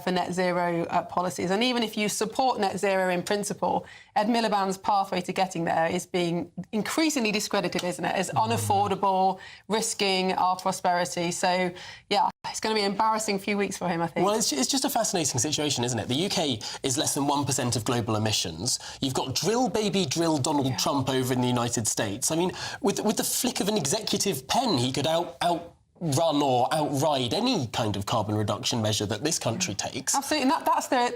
for net zero policies. And even if you support net zero in principle, Ed Miliband's pathway to getting there is being increasingly discredited, isn't it, as unaffordable, risking our prosperity. So, yeah, it's going to be an embarrassing few weeks for him, I think. Well, it's just a fascinating situation, isn't it? The UK is less than 1% of global emissions. You've got drill baby drill Donald Trump over in the United States. I mean, with the flick of an executive pen, he could outrun or outride any kind of carbon reduction measure that this country takes. Absolutely, and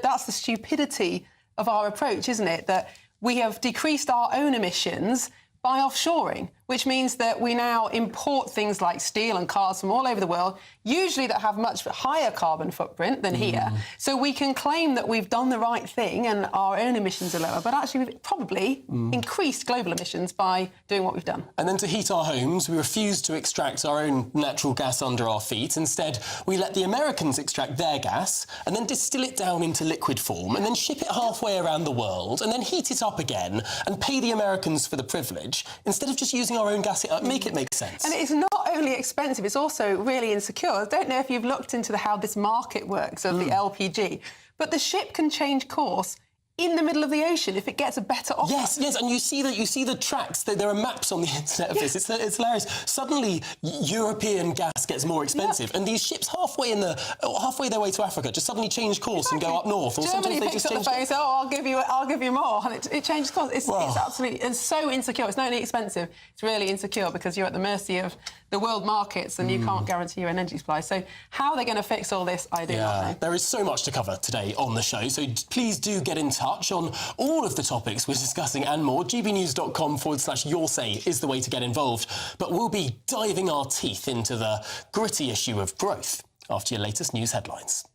that's the stupidity of our approach, isn't it? That we have decreased our own emissions by offshoring, which means that we now import things like steel and cars from all over the world, usually that have much higher carbon footprint than here. So we can claim that we've done the right thing and our own emissions are lower, but actually we've probably increased global emissions by doing what we've done. And then to heat our homes, we refuse to extract our own natural gas under our feet. Instead, we let the Americans extract their gas and then distill it down into liquid form and then ship it halfway around the world and then heat it up again and pay the Americans for the privilege instead of just using our own gas. Make it make sense. And it's not only expensive, it's also really insecure. I don't know if you've looked into how this market works of the LPG, but the ship can change course in the middle of the ocean if it gets a better offer. Yes, and you see the tracks. There are maps on the internet of this. It's hilarious. Suddenly, European gas gets more expensive, and these ships halfway their way to Africa just suddenly change course and go up north. Or Germany picks up the phone and says, "Oh, I'll give you more," and it changes course. It's absolutely, it's so insecure. It's not only expensive; it's really insecure because you're at the mercy of the world markets and you can't guarantee your energy supply. So how they're going to fix all this, I do not know. There is so much to cover today on the show, so please do get in touch on all of the topics we're discussing and more. gbnews.com/your say is the way to get involved. But we'll be diving our teeth into the gritty issue of growth after your latest news headlines.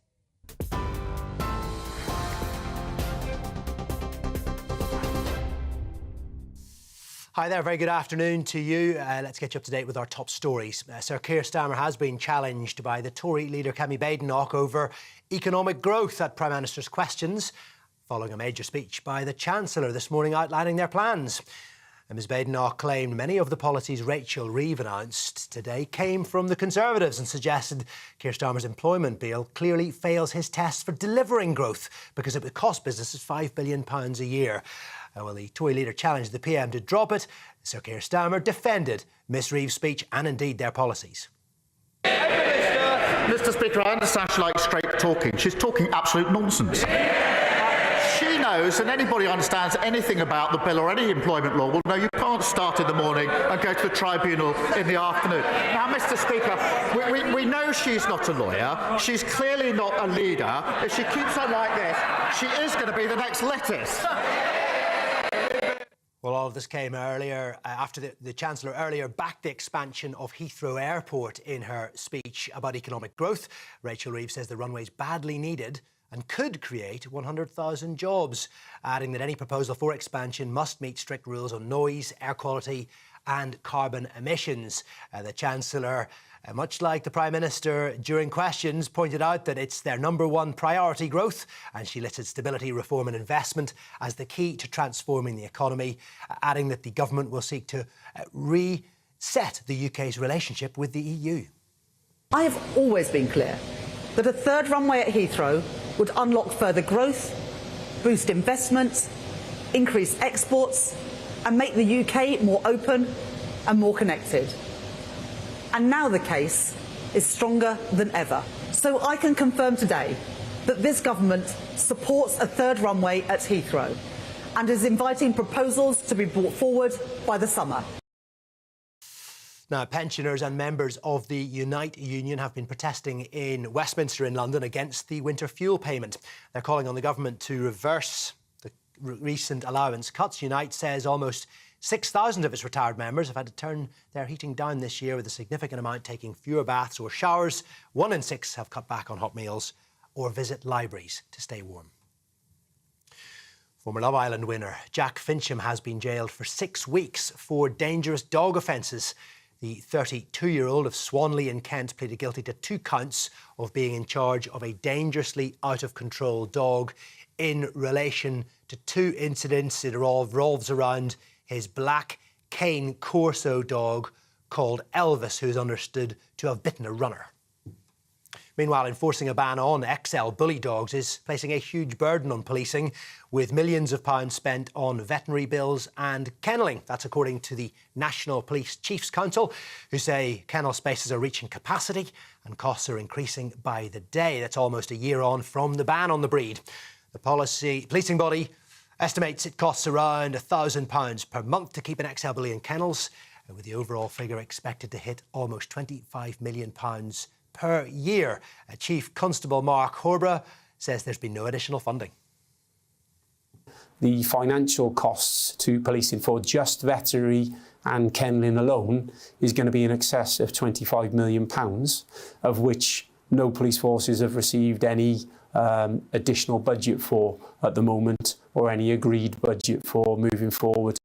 Hi there, very good afternoon to you. Let's get you up to date with our top stories. Sir Keir Starmer has been challenged by the Tory leader Kemi Badenoch over economic growth at Prime Minister's questions, following a major speech by the Chancellor this morning outlining their plans. And Ms Badenoch claimed many of the policies Rachel Reeves announced today came from the Conservatives and suggested Keir Starmer's employment bill clearly fails his test for delivering growth because it would cost businesses £5 billion a year. Well, the Tory leader challenged the PM to drop it. Sir Keir Starmer defended Ms Reeves' speech and indeed their policies. Mr Speaker, I understand she likes straight talking. She's talking absolute nonsense. She knows, and anybody who understands anything about the bill or any employment law will know you can't start in the morning and go to the tribunal in the afternoon. Now, Mr Speaker, we know she's not a lawyer. She's clearly not a leader. If she keeps on like this, she is going to be the next lettuce. Well, all of this came earlier after the Chancellor earlier backed the expansion of Heathrow Airport in her speech about economic growth. Rachel Reeves says the runway is badly needed and could create 100,000 jobs, adding that any proposal for expansion must meet strict rules on noise, air quality and carbon emissions. The Chancellor, much like the Prime Minister during questions, pointed out that it's their #1 priority, growth, and she listed stability, reform and investment as the key to transforming the economy, adding that the government will seek to reset the UK's relationship with the EU. I have always been clear that a third runway at Heathrow would unlock further growth, boost investment, increase exports and make the UK more open and more connected. And now the case is stronger than ever. So I can confirm today that this government supports a third runway at Heathrow and is inviting proposals to be brought forward by the summer. Now, pensioners and members of the Unite union have been protesting in Westminster in London against the winter fuel payment. They're calling on the government to reverse the recent allowance cuts. Unite says almost 6,000 of its retired members have had to turn their heating down this year, with a significant amount taking fewer baths or showers. 1 in 6 have cut back on hot meals or visit libraries to stay warm. Former Love Island winner Jack Fincham has been jailed for 6 weeks for dangerous dog offences. The 32-year-old of Swanley in Kent pleaded guilty to 2 counts of being in charge of a dangerously out-of-control dog in relation to 2 incidents. It revolves around his black cane corso dog called Elvis, who is understood to have bitten a runner. Meanwhile, enforcing a ban on XL bully dogs is placing a huge burden on policing, with millions of pounds spent on veterinary bills and kennelling. That's according to the National Police Chiefs Council, who say kennel spaces are reaching capacity and costs are increasing by the day. That's almost a year on from the ban on the breed. The policing body estimates it costs around £1,000 per month to keep an XL bully in kennels, with the overall figure expected to hit almost £25 million per year. Chief Constable Mark Horborough says there's been no additional funding. The financial costs to policing for just veterinary and kennelling alone is going to be in excess of £25 million, of which no police forces have received any additional budget for at the moment, or any agreed budget for moving forward.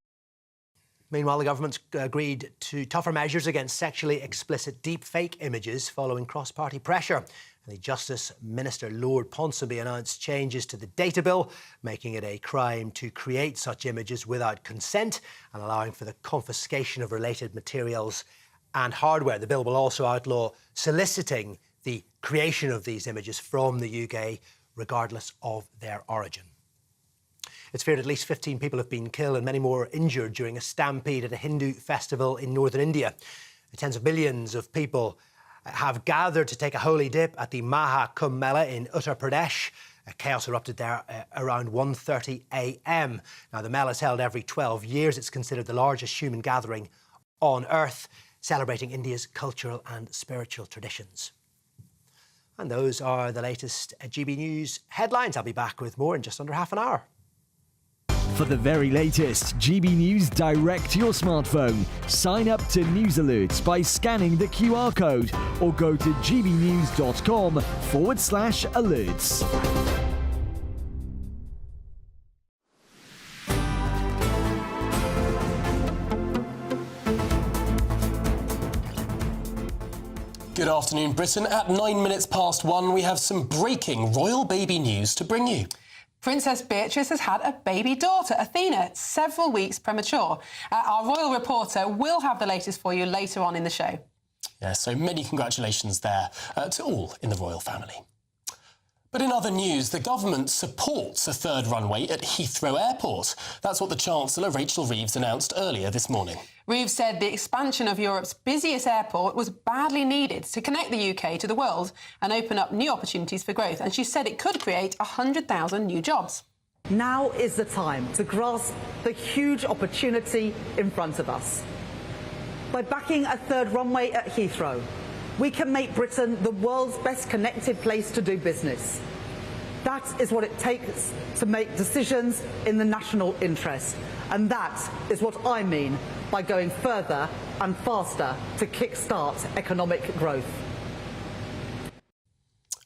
Meanwhile, the government's agreed to tougher measures against sexually explicit deepfake images following cross-party pressure. The Justice Minister, Lord Ponsonby, announced changes to the data bill, making it a crime to create such images without consent and allowing for the confiscation of related materials and hardware. The bill will also outlaw soliciting the creation of these images from the UK, regardless of their origin. It's feared at least 15 people have been killed and many more injured during a stampede at a Hindu festival in northern India. Tens of millions of people have gathered to take a holy dip at the Maha Kumbh Mela in Uttar Pradesh. Chaos erupted there around 1:30 a.m. Now, the Mela is held every 12 years. It's considered the largest human gathering on earth, celebrating India's cultural and spiritual traditions. And those are the latest GB News headlines. I'll be back with more in just under half an hour. For the very latest GB News direct to your smartphone, sign up to News Alerts by scanning the QR code or go to gbnews.com/alerts. Good afternoon, Britain. At 1:09, we have some breaking royal baby news to bring you. Princess Beatrice has had a baby daughter, Athena, several weeks premature. Our royal reporter will have the latest for you later on in the show. Yeah, so many congratulations there to all in the royal family. But in other news, the government supports a third runway at Heathrow Airport. That's what the Chancellor, Rachel Reeves, announced earlier this morning. Reeves said the expansion of Europe's busiest airport was badly needed to connect the UK to the world and open up new opportunities for growth. And she said it could create 100,000 new jobs. Now is the time to grasp the huge opportunity in front of us. By backing a third runway at Heathrow, we can make Britain the world's best connected place to do business. That is what it takes to make decisions in the national interest. And that is what I mean by going further and faster to kickstart economic growth.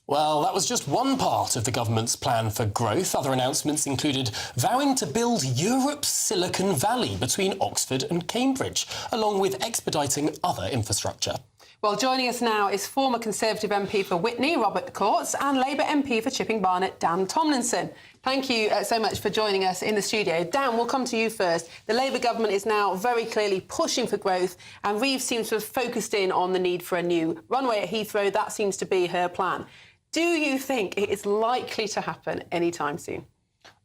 Well, that was just one part of the government's plan for growth. Other announcements included vowing to build Europe's Silicon Valley between Oxford and Cambridge, along with expediting other infrastructure. Well, joining us now is former Conservative MP for Witney, Robert Courts, and Labour MP for Chipping Barnet, Dan Tomlinson. Thank you so much for joining us in the studio. Dan, we'll come to you first. The Labour government is now very clearly pushing for growth, and Reeves seems to have focused in on the need for a new runway at Heathrow. That seems to be her plan. Do you think it is likely to happen anytime soon?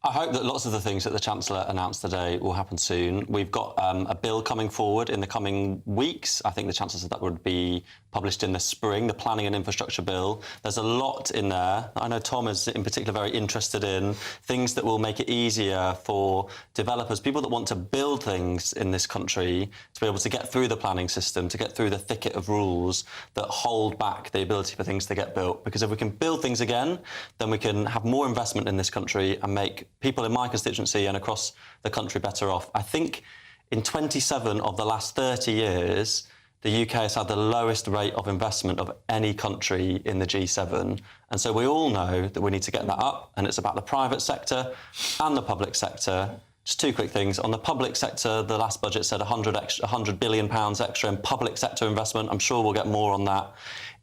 I hope that lots of the things that the Chancellor announced today will happen soon. We've got a bill coming forward in the coming weeks. I think the Chancellor said that would be published in the spring, the Planning and Infrastructure Bill. There's a lot in there. I know Tom is in particular very interested in things that will make it easier for developers, people that want to build things in this country, to be able to get through the planning system, to get through the thicket of rules that hold back the ability for things to get built. Because if we can build things again, then we can have more investment in this country and make people in my constituency and across the country better off. I think in 27 of the last 30 years, the UK has had the lowest rate of investment of any country in the G7. And so we all know that we need to get that up, and it's about the private sector and the public sector. Just two quick things. On the public sector, the last budget said £100 billion extra in public sector investment. I'm sure we'll get more on that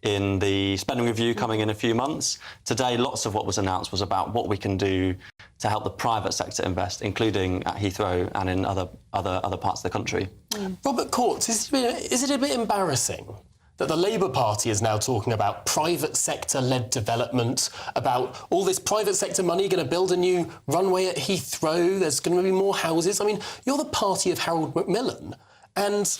in the spending review coming in a few months. Today, lots of what was announced was about what we can do to help the private sector invest, including at Heathrow and in other parts of the country. Robert Courts, is it a bit embarrassing that the Labour Party is now talking about private sector-led development, about all this private sector money going to build a new runway at Heathrow, there's going to be more houses. I mean, you're the party of Harold Macmillan, and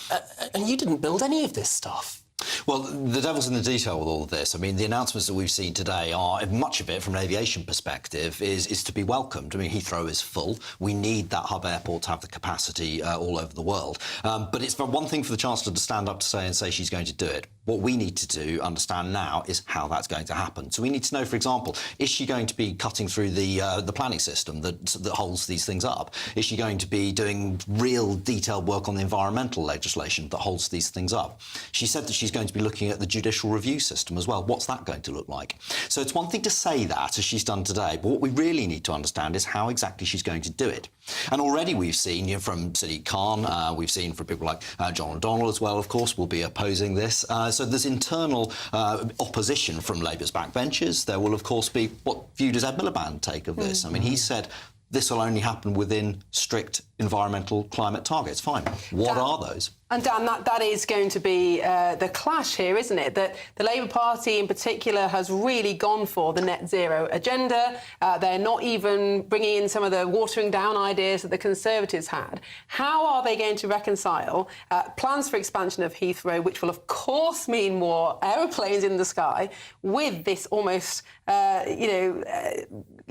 you didn't build any of this stuff. Well, the devil's in the detail with all of this. I mean, the announcements that we've seen today are, much of it from an aviation perspective, is to be welcomed. I mean, Heathrow is full. We need that hub airport to have the capacity all over the world. But it's one thing for the Chancellor to stand up to say she's going to do it. What we need to understand now is how that's going to happen. So we need to know, for example, is she going to be cutting through the planning system that holds these things up? Is she going to be doing real detailed work on the environmental legislation that holds these things up? She said that she's going to be looking at the judicial review system as well. What's that going to look like? So it's one thing to say that, as she's done today, but what we really need to understand is how exactly she's going to do it. And already we've seen from Sadiq Khan, we've seen from people like John O'Donnell as well, of course, will be opposing this. So there's internal opposition from Labour's backbenchers. There will, of course, be what view does Ed Miliband take of this? I mean, he said this will only happen within strict environmental climate targets. Fine. What are those? And Dan, that is going to be the clash here, isn't it? That the Labour Party in particular has really gone for the net zero agenda. They're not even bringing in some of the watering down ideas that the Conservatives had. How are they going to reconcile plans for expansion of Heathrow, which will of course mean more aeroplanes in the sky, with this almost,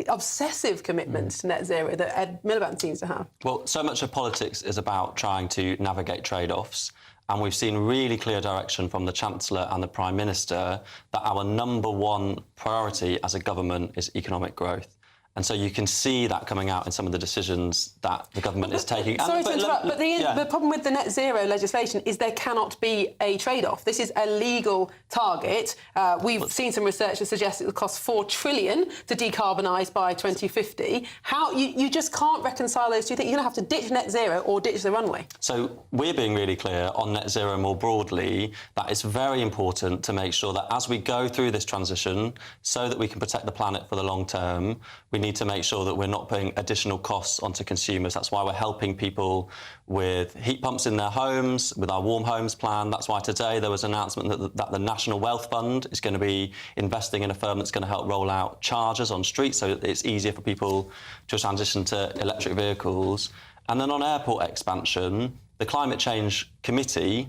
obsessive commitment to net zero that Ed Miliband seems to have? Well, so much of politics is about trying to navigate trade-offs, and we've seen really clear direction from the Chancellor and the Prime Minister that our number one priority as a government is economic growth. And so you can see that coming out in some of the decisions that the government is taking. Sorry to interrupt, but the problem with the net zero legislation is there cannot be a trade-off. This is a legal target. We've seen some research that suggests it will cost $4 trillion to decarbonise by 2050. How you just can't reconcile those two things. You're going to have to ditch net zero or ditch the runway. So we're being really clear on net zero more broadly that it's very important to make sure that as we go through this transition, so that we can protect the planet for the long term, we need to make sure that we're not putting additional costs onto consumers. That's why we're helping people with heat pumps in their homes, with our Warm Homes plan. That's why today there was an announcement that the National Wealth Fund is going to be investing in a firm that's going to help roll out chargers on streets so it's easier for people to transition to electric vehicles. And then on airport expansion, the Climate Change Committee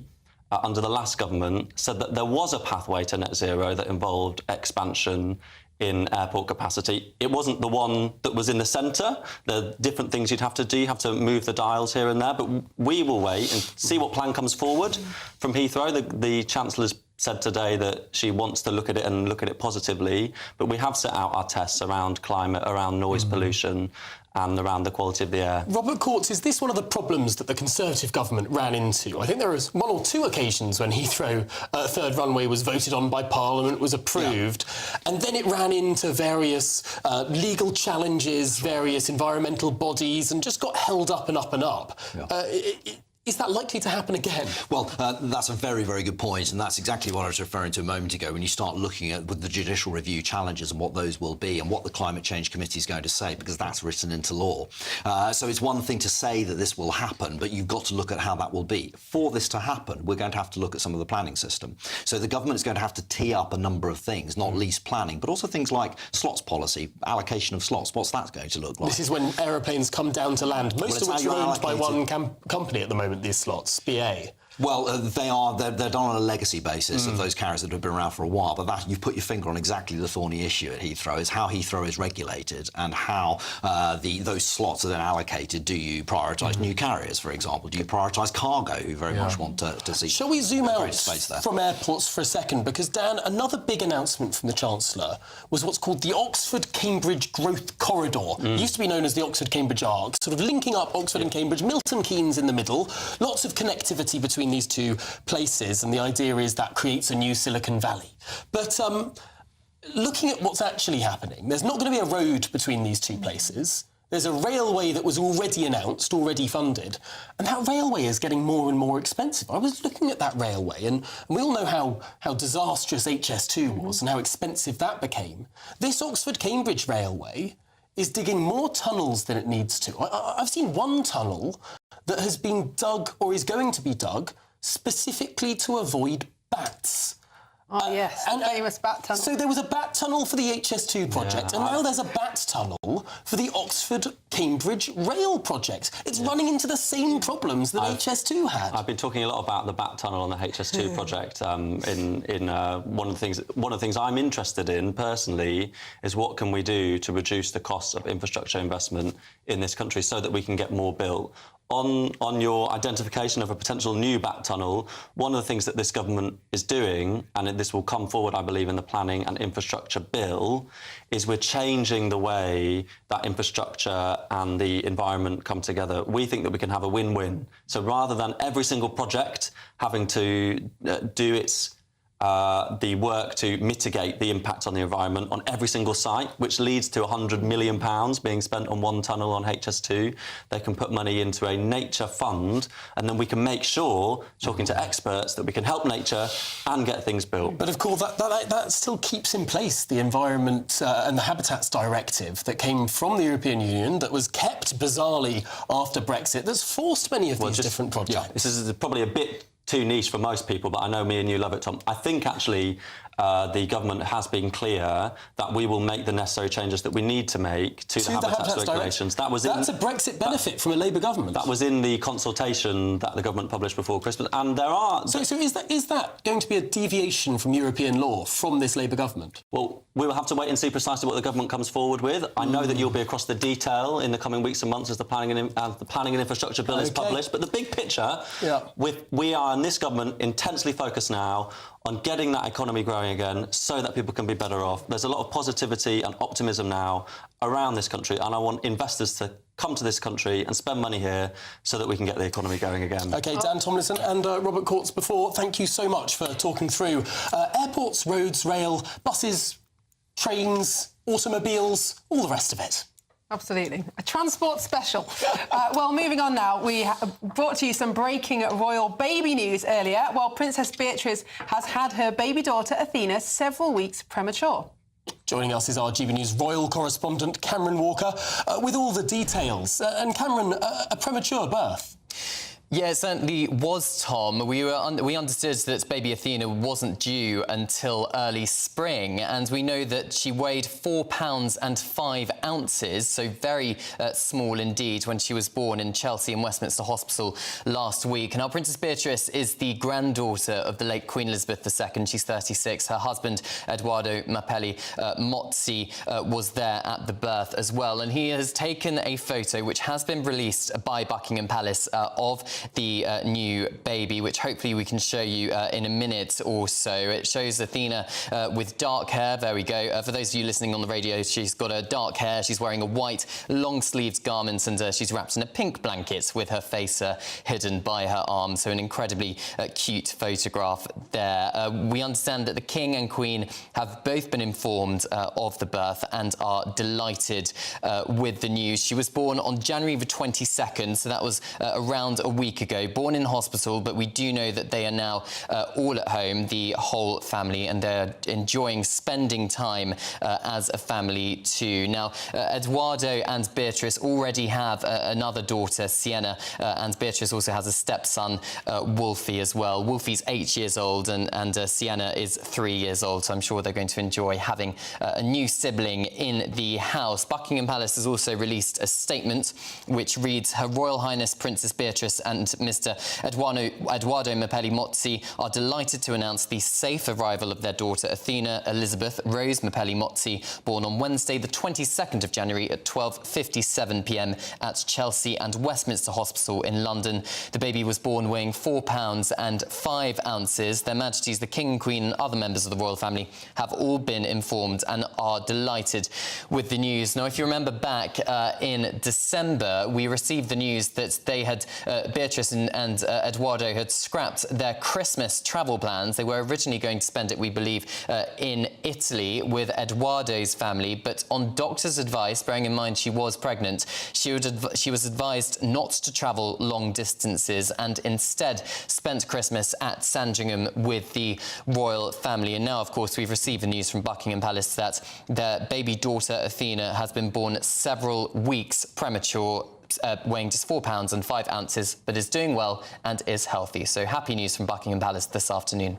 under the last government said that there was a pathway to net zero that involved expansion in airport capacity. It wasn't the one that was in the centre. There are different things you'd have to do. You have to move the dials here and there. But we will wait and see what plan comes forward from Heathrow. The Chancellor's said today that she wants to look at it and look at it positively. But we have set out our tests around climate, around noise pollution, and around the quality of the air. Robert Courts, is this one of the problems that the Conservative government ran into? I think there was one or two occasions when Heathrow third runway was voted on by Parliament, was approved, and then it ran into various legal challenges, various environmental bodies, and just got held up and up and up. Is that likely to happen again? Well, that's a very, very good point, and that's exactly what I was referring to a moment ago when you start looking at with the judicial review challenges and what those will be and what the Climate Change Committee is going to say, because that's written into law. So it's one thing to say that this will happen, but you've got to look at how that will be. For this to happen, we're going to have to look at some of the planning system. So the government is going to have to tee up a number of things, not least planning, but also things like slots policy, allocation of slots. What's that going to look like? This is when aeroplanes come down to land, most of which are owned by one company at the moment, these slots, BA. Well, they're done on a legacy basis of those carriers that have been around for a while, but that you've put your finger on exactly the thorny issue at Heathrow, is how Heathrow is regulated and how those slots are then allocated. Do you prioritise new carriers, for example? Do you prioritise cargo, who very much want to see... Shall we zoom out from airports for a second? Because, Dan, another big announcement from the Chancellor was what's called the Oxford-Cambridge Growth Corridor. It used to be known as the Oxford-Cambridge Arc, sort of linking up Oxford and Cambridge, Milton Keynes in the middle, lots of connectivity between these two places, and the idea is that creates a new Silicon Valley. But looking at what's actually happening, there's not going to be a road between these two places. There's a railway that was already announced, already funded, and that railway is getting more and more expensive. I was looking at that railway, and we all know how disastrous HS2 was and how expensive that became. This Oxford-Cambridge railway is digging more tunnels than it needs to. I've seen one tunnel that has been dug, or is going to be dug, specifically to avoid bats. Oh, yes, the famous bat tunnel. So there was a bat tunnel for the HS2 project, and now there's a bat tunnel for the Oxford-Cambridge rail project. It's running into the same problems that HS2 had. I've been talking a lot about the bat tunnel on the HS2 project. One of the things I'm interested in personally is what can we do to reduce the costs of infrastructure investment in this country so that we can get more built. On your identification of a potential new bat tunnel, one of the things that this government is doing, and this will come forward, I believe, in the Planning and Infrastructure Bill, is we're changing the way that infrastructure and the environment come together. We think that we can have a win-win. So rather than every single project having to do its the work to mitigate the impact on the environment on every single site, which leads to £100 million being spent on one tunnel on HS2. They can put money into a nature fund, and then we can make sure, talking to experts, that we can help nature and get things built. But of course, that still keeps in place the Environment and the Habitats Directive that came from the European Union, that was kept bizarrely after Brexit, that's forced many of these different projects. Yeah, this is probably a bit too niche for most people, but I know me and you love it, Tom. I think actually the government has been clear that we will make the necessary changes that we need to make to the habitats regulations. That's a Brexit benefit from a Labour government. That was in the consultation that the government published before Christmas, and there are... So is that going to be a deviation from European law from this Labour government? Well, we will have to wait and see precisely what the government comes forward with. I know that you'll be across the detail in the coming weeks and months as the Planning and Infrastructure Bill is published, but the big picture, we are in this government intensely focused now on getting that economy growing again so that people can be better off. There's a lot of positivity and optimism now around this country, and I want investors to come to this country and spend money here so that we can get the economy going again. OK, Dan Tomlinson and Robert Courts before, thank you so much for talking through airports, roads, rail, buses, trains, automobiles, all the rest of it. Absolutely. A transport special. Well, moving on now, we brought to you some breaking royal baby news earlier. Well, Princess Beatrice has had her baby daughter, Athena, several weeks premature. Joining us is our GBNews royal correspondent, Cameron Walker, with all the details. And Cameron, a premature birth. Yeah, it certainly was, Tom. We understood that baby Athena wasn't due until early spring, and we know that she weighed 4 pounds and 5 ounces, so very small indeed, when she was born in Chelsea and Westminster Hospital last week. Now, Princess Beatrice is the granddaughter of the late Queen Elizabeth II. She's 36. Her husband, Edoardo Mapelli Mozzi, was there at the birth as well, and he has taken a photo which has been released by Buckingham Palace of the new baby, which hopefully we can show you in a minute or so. It shows Athena with dark hair. There we go. For those of you listening on the radio, she's got a dark hair. She's wearing a white long-sleeved garment, and she's wrapped in a pink blanket with her face hidden by her arms. So an incredibly cute photograph there. We understand that the King and Queen have both been informed of the birth and are delighted with the news. She was born on January the 22nd, so that was around a week ago, born in hospital, but we do know that they are now all at home, the whole family, and they're enjoying spending time as a family too. Now, Edoardo and Beatrice already have another daughter, Sienna, and Beatrice also has a stepson, Wolfie, as well. Wolfie's 8 years old and Sienna is 3 years old, so I'm sure they're going to enjoy having a new sibling in the house. Buckingham Palace has also released a statement which reads, Her Royal Highness Princess Beatrice and Mr. Edoardo Mapelli Mozzi are delighted to announce the safe arrival of their daughter Athena Elizabeth Rose Mapelli Mozzi, born on Wednesday the 22nd of January at 12:57 p.m. at Chelsea and Westminster Hospital in London. The baby was born weighing 4 pounds and 5 ounces. Their Majesties the King and Queen and other members of the royal family have all been informed and are delighted with the news. Now, if you remember back in December, we received the news that they had Beatrice and Edoardo had scrapped their Christmas travel plans. They were originally going to spend it, we believe, in Italy with Edoardo's family, but on doctor's advice, bearing in mind she was pregnant, she was advised not to travel long distances and instead spent Christmas at Sandringham with the royal family. And now, of course, we've received the news from Buckingham Palace that their baby daughter, Athena, has been born several weeks premature, weighing just 4 pounds and 5 ounces, but is doing well and is healthy. So happy news from Buckingham Palace this afternoon.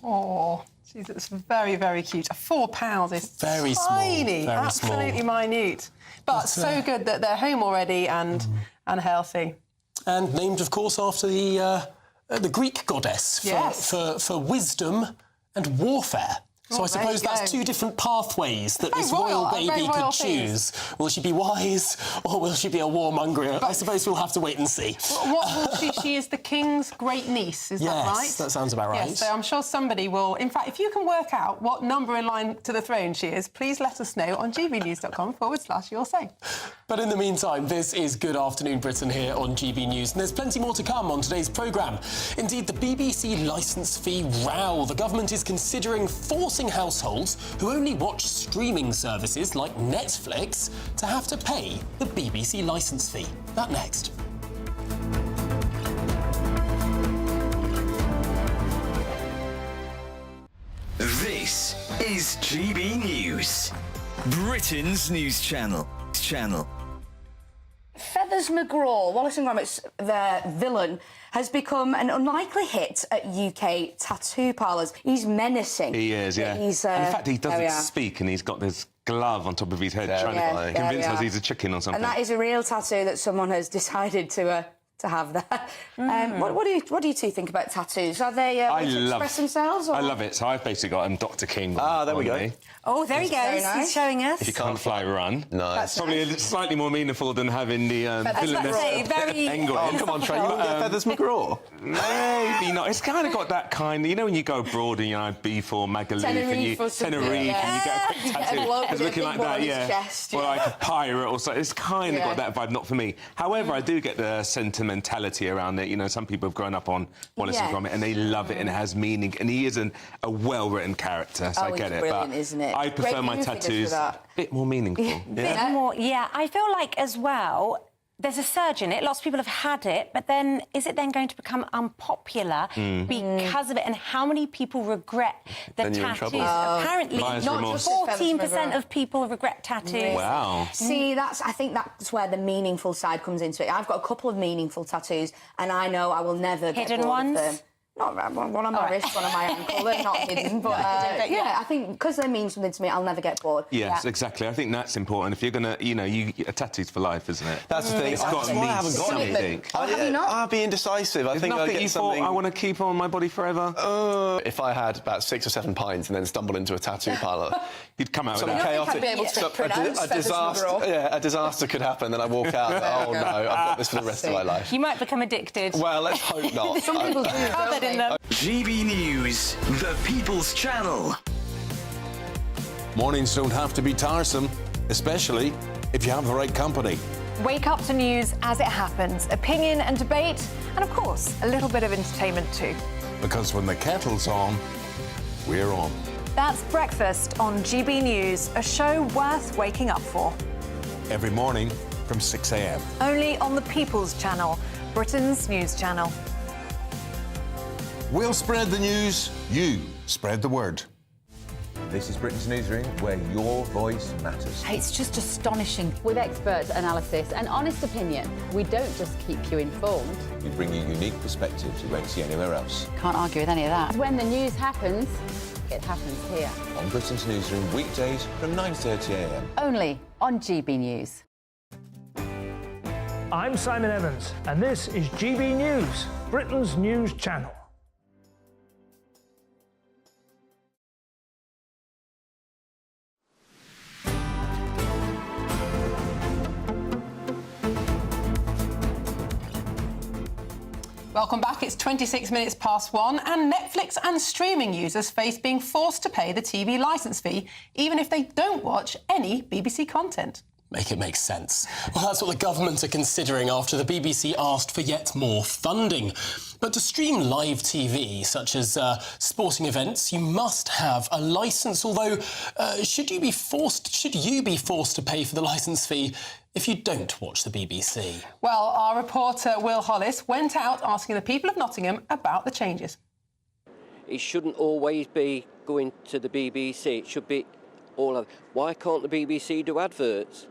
Oh, geez, it's very, very cute. £4 is very tiny, small, very absolutely minute. But so good that they're home already and healthy. And named, of course, after the Greek goddess for wisdom and warfare. So I suppose that's two different pathways that this royal baby could choose. Will she be wise or will she be a warmonger? I suppose we'll have to wait and see. What will she? She is the king's great niece, is that right? Yes, that sounds about right. Yes, so I'm sure somebody will... In fact, if you can work out what number in line to the throne she is, please let us know on gbnews.com/your say. But in the meantime, this is Good Afternoon Britain here on GB News, and there's plenty more to come on today's programme. Indeed, the BBC licence fee row. The government is considering forcing households who only watch streaming services like Netflix to have to pay the BBC licence fee. That next. This is GB News, Britain's news channel. Feathers McGraw, Wallace and Gromit's their villain, has become an unlikely hit at UK tattoo parlours. He's menacing. He is, yeah. And he's, and in fact, he doesn't speak, and he's got this glove on top of his head trying to convince us he's a chicken or something. And that is a real tattoo that someone has decided to have there. What do you two think about tattoos? Are they express themselves? Or? I love it. So I've basically got Dr. King. There we go. Me. Oh, there he goes. Nice. He's showing us. If you can't fly, run. Nice. It's probably slightly more meaningful than having the villainous penguin. Oh, come on, Trey, you wouldn't get Feathers McGraw? Maybe not. It's kind of got that kind of... You know when you go abroad and you're Beef or Magaluf and you... Tenerife and you get a quick tattoo. It's looking like that, yeah. Or like a pirate or so. It's kind of got that vibe, not for me. However, I do get the sentimentality around it. You know, some people have grown up on Wallace and Gromit and they love it and it has meaning. And he is a well-written character, so I get it. Brilliant, isn't it? I prefer my tattoos a bit more meaningful. I feel like as well there's a surge in it. Lots of people have had it, but then is it then going to become unpopular because of it? And how many people regret the tattoos? Apparently, not just 14% of people regret tattoos. Wow. See, I think that's where the meaningful side comes into it. I've got a couple of meaningful tattoos, and I know I will never get bored of them. Not one on my wrist, one on my ankle. They're not hidden, but I think because they mean something to me, I'll never get bored. Yes, exactly. I think that's important. If you're gonna, a tattoo's for life, isn't it? That's the thing. It's got to mean I haven't got something. Have you not? I'll be indecisive. I think I'll get something. I want to keep on my body forever. If I had about 6 or 7 pints and then stumbled into a tattoo parlour, you'd come out with that. Chaotic. A disaster could happen. Then I walk out. Oh no, I've got this for the rest of my life. You might become addicted. Well, let's hope not. Some people do. GB News, the People's Channel. Mornings don't have to be tiresome, especially if you have the right company. Wake up to news as it happens, opinion and debate, and of course, a little bit of entertainment too. Because when the kettle's on, we're on. That's Breakfast on GB News, a show worth waking up for. Every morning from 6 a.m. Only on the People's Channel, Britain's news channel. We'll spread the news, you spread the word. This is Britain's Newsroom, where your voice matters. It's just astonishing. With expert analysis and honest opinion, we don't just keep you informed. We bring you unique perspectives you won't see anywhere else. Can't argue with any of that. When the news happens, it happens here. On Britain's Newsroom, weekdays from 9:30 a.m. Only on GB News. I'm Simon Evans, and this is GB News, Britain's news channel. Welcome back. It's 26 minutes past 1, and Netflix and streaming users face being forced to pay the TV licence fee, even if they don't watch any BBC content. Make it make sense. Well, that's what the government are considering after the BBC asked for yet more funding. But to stream live TV, such as sporting events, you must have a licence. Although, should you be forced to pay for the licence fee if you don't watch the BBC? Well, our reporter Will Hollis went out asking the people of Nottingham about the changes. It shouldn't always be going to the BBC. It should be all of... Why can't the BBC do adverts?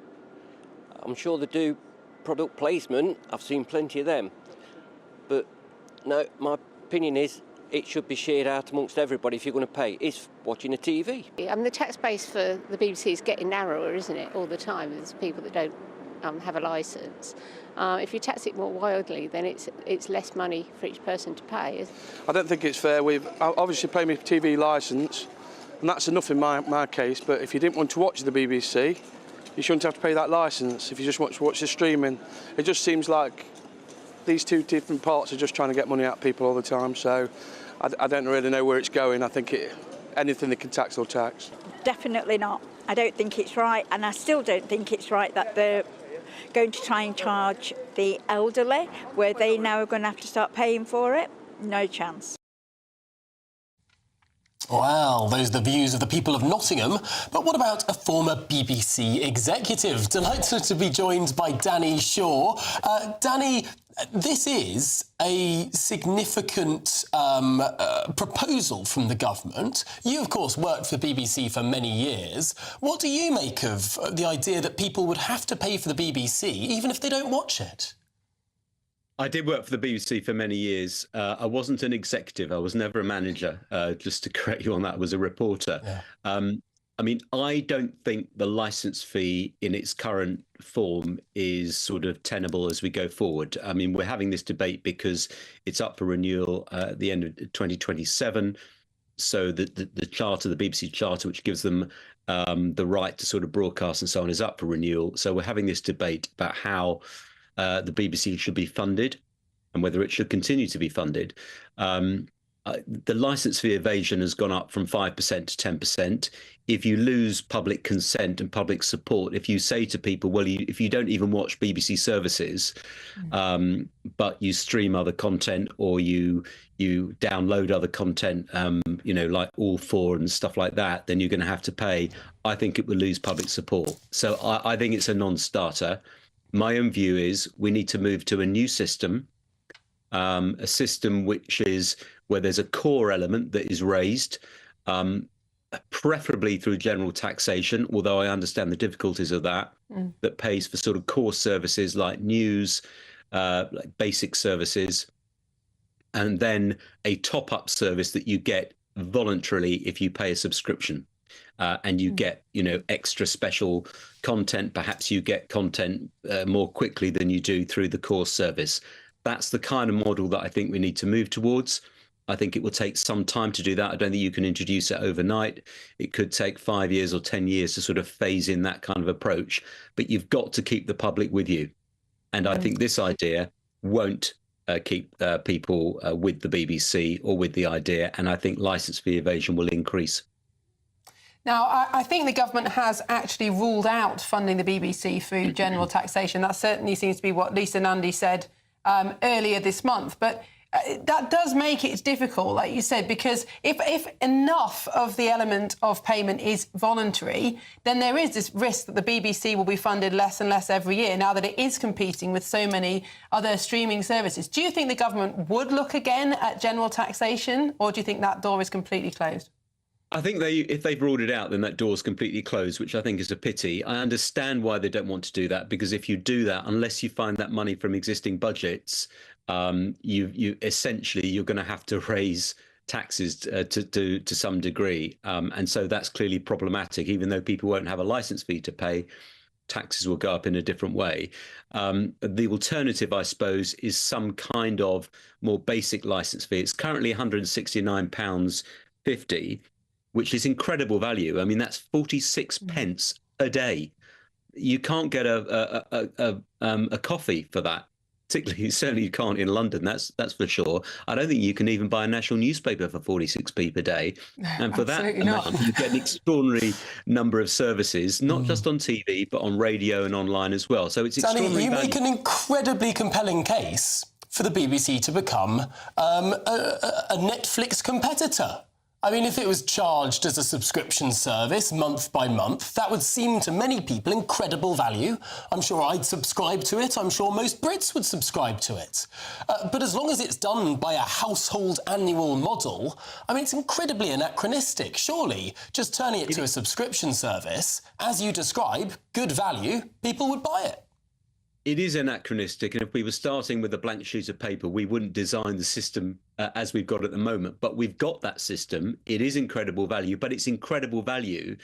I'm sure they do product placement. I've seen plenty of them. But no, my opinion is it should be shared out amongst everybody if you're going to pay. It's watching a TV. I mean, the tax base for the BBC is getting narrower, isn't it, all the time? There's people that don't have a licence. If you tax it more wildly, then it's less money for each person to pay. I don't think it's fair. We've obviously paid my TV licence, and that's enough in my case, but if you didn't want to watch the BBC, you shouldn't have to pay that licence if you just want to watch the streaming. It just seems like these two different parts are just trying to get money out of people all the time, so I don't really know where it's going. I think anything they can tax or tax. Definitely not. I don't think it's right, and I still don't think it's right that they're going to try and charge the elderly, where they now are going to have to start paying for it. No chance. Well, those are the views of the people of Nottingham. But what about a former BBC executive? Delighted to be joined by Danny Shaw. Danny, this is a significant proposal from the government. You, of course, worked for the BBC for many years. What do you make of the idea that people would have to pay for the BBC even if they don't watch it? I did work for the BBC for many years. I wasn't an executive. I was never a manager. Just to correct you on that, I was a reporter. Yeah. I mean, I don't think the licence fee in its current form is sort of tenable as we go forward. I mean, we're having this debate because it's up for renewal at the end of 2027. So the charter, the BBC charter, which gives them the right to sort of broadcast and so on, is up for renewal. So we're having this debate about how the BBC should be funded and whether it should continue to be funded. The licence fee evasion has gone up from 5% to 10%. If you lose public consent and public support, if you say to people, well, if you don't even watch BBC services, but you stream other content or you download other content, like All4 and stuff like that, then you're going to have to pay. I think it will lose public support. So I think it's a non-starter. My own view is we need to move to a new system, a system which is where there's a core element that is raised, preferably through general taxation, although I understand the difficulties of that, that pays for sort of core services like news, like basic services, and then a top-up service that you get voluntarily if you pay a subscription. And you get, extra special content. Perhaps you get content more quickly than you do through the core service. That's the kind of model that I think we need to move towards. I think it will take some time to do that. I don't think you can introduce it overnight. It could take 5 years or 10 years to sort of phase in that kind of approach. But you've got to keep the public with you. And I think this idea won't keep people with the BBC or with the idea. And I think licence fee evasion will increase. Now, I think the government has actually ruled out funding the BBC through general taxation. That certainly seems to be what Lisa Nandy said earlier this month. But that does make it difficult, like you said, because if enough of the element of payment is voluntary, then there is this risk that the BBC will be funded less and less every year now that it is competing with so many other streaming services. Do you think the government would look again at general taxation, or do you think that door is completely closed? I think if they've ruled it out, then that door's completely closed, which I think is a pity. I understand why they don't want to do that, because if you do that, unless you find that money from existing budgets, you essentially you're going to have to raise taxes to some degree, and so that's clearly problematic. Even though people won't have a licence fee to pay, taxes will go up in a different way. The alternative, I suppose, is some kind of more basic licence fee. It's currently £169.50. Which is incredible value. I mean, that's 46 pence a day. You can't get a coffee for that. Particularly, certainly you can't in London. That's for sure. I don't think you can even buy a national newspaper for 46p per day. And for that amount, you get an extraordinary number of services, not just on TV, but on radio and online as well. So it's extraordinary. Danny, you make an incredibly compelling case for the BBC to become a Netflix competitor. I mean, if it was charged as a subscription service month by month, that would seem to many people incredible value. I'm sure I'd subscribe to it. I'm sure most Brits would subscribe to it. But as long as it's done by a household annual model, I mean, it's incredibly anachronistic. Surely, just turning it to a subscription service, as you describe, good value, people would buy it. It is anachronistic, and if we were starting with a blank sheet of paper, we wouldn't design the system as we've got at the moment. But we've got that system. It is incredible value, but it's incredible value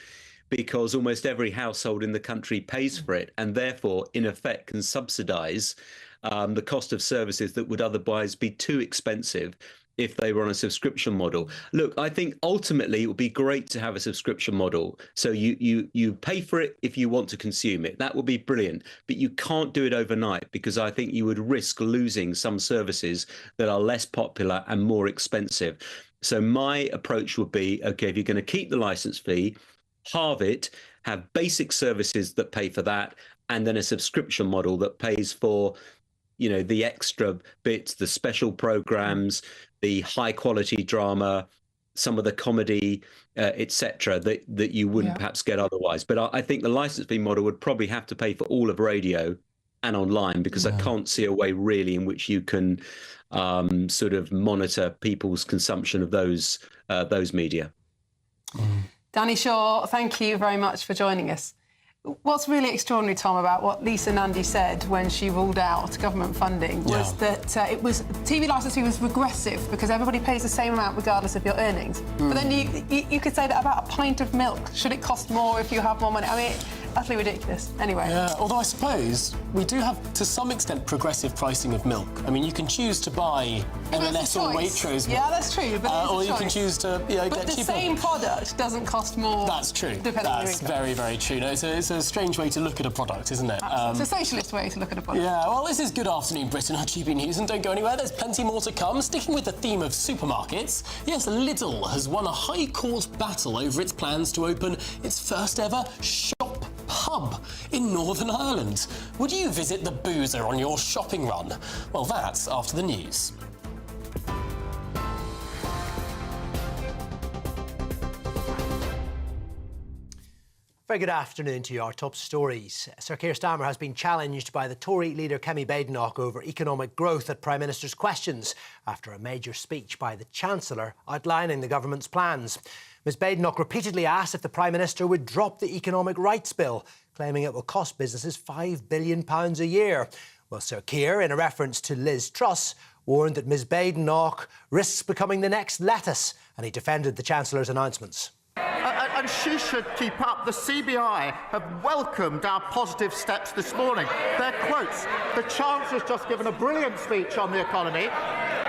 because almost every household in the country pays for it, and therefore, in effect, can subsidise the cost of services that would otherwise be too expensive if they were on a subscription model. Look, I think ultimately it would be great to have a subscription model. So you pay for it if you want to consume it. That would be brilliant. But you can't do it overnight because I think you would risk losing some services that are less popular and more expensive. So my approach would be, OK, if you're going to keep the licence fee, halve it, have basic services that pay for that, and then a subscription model that pays for, you know, the extra bits, the special programs, the high quality drama, some of the comedy, etc., that you wouldn't perhaps get otherwise. But I think the licence fee model would probably have to pay for all of radio and online, because I can't see a way really in which you can sort of monitor people's consumption of those media. Danny Shaw, thank you very much for joining us. What's really extraordinary, Tom, about what Lisa Nandy said when she ruled out government funding was that TV licensing was regressive because everybody pays the same amount regardless of your earnings. But then you could say that about a pint of milk. Should it cost more if you have more money? I mean, utterly ridiculous. Anyway. Yeah, although I suppose we do have, to some extent, progressive pricing of milk. I mean, you can choose to buy M&S or Waitrose milk. Yeah, that's true. But or you can choose to get cheaper. But the same product doesn't cost more. That's true. That's very, very true. No, it's a strange way to look at a product, isn't it? It's a socialist way to look at a product. Yeah, well, this is Good Afternoon Britain on GB News, and don't go anywhere, there's plenty more to come. Sticking with the theme of supermarkets, yes, Lidl has won a High Court battle over its plans to open its first ever shop pub in Northern Ireland. Would you visit the Boozer on your shopping run? Well, that's after the news. Very good afternoon to you. Our top stories. Sir Keir Starmer has been challenged by the Tory leader Kemi Badenoch over economic growth at Prime Minister's questions after a major speech by the Chancellor outlining the government's plans. Ms Badenoch repeatedly asked if the Prime Minister would drop the Economic Rights Bill, claiming it will cost businesses £5 billion a year. Well, Sir Keir, in a reference to Liz Truss, warned that Ms Badenoch risks becoming the next lettuce, and he defended the Chancellor's announcements. And she should keep up. The CBI have welcomed our positive steps this morning. Their quotes: the Chancellor's just given a brilliant speech on the economy,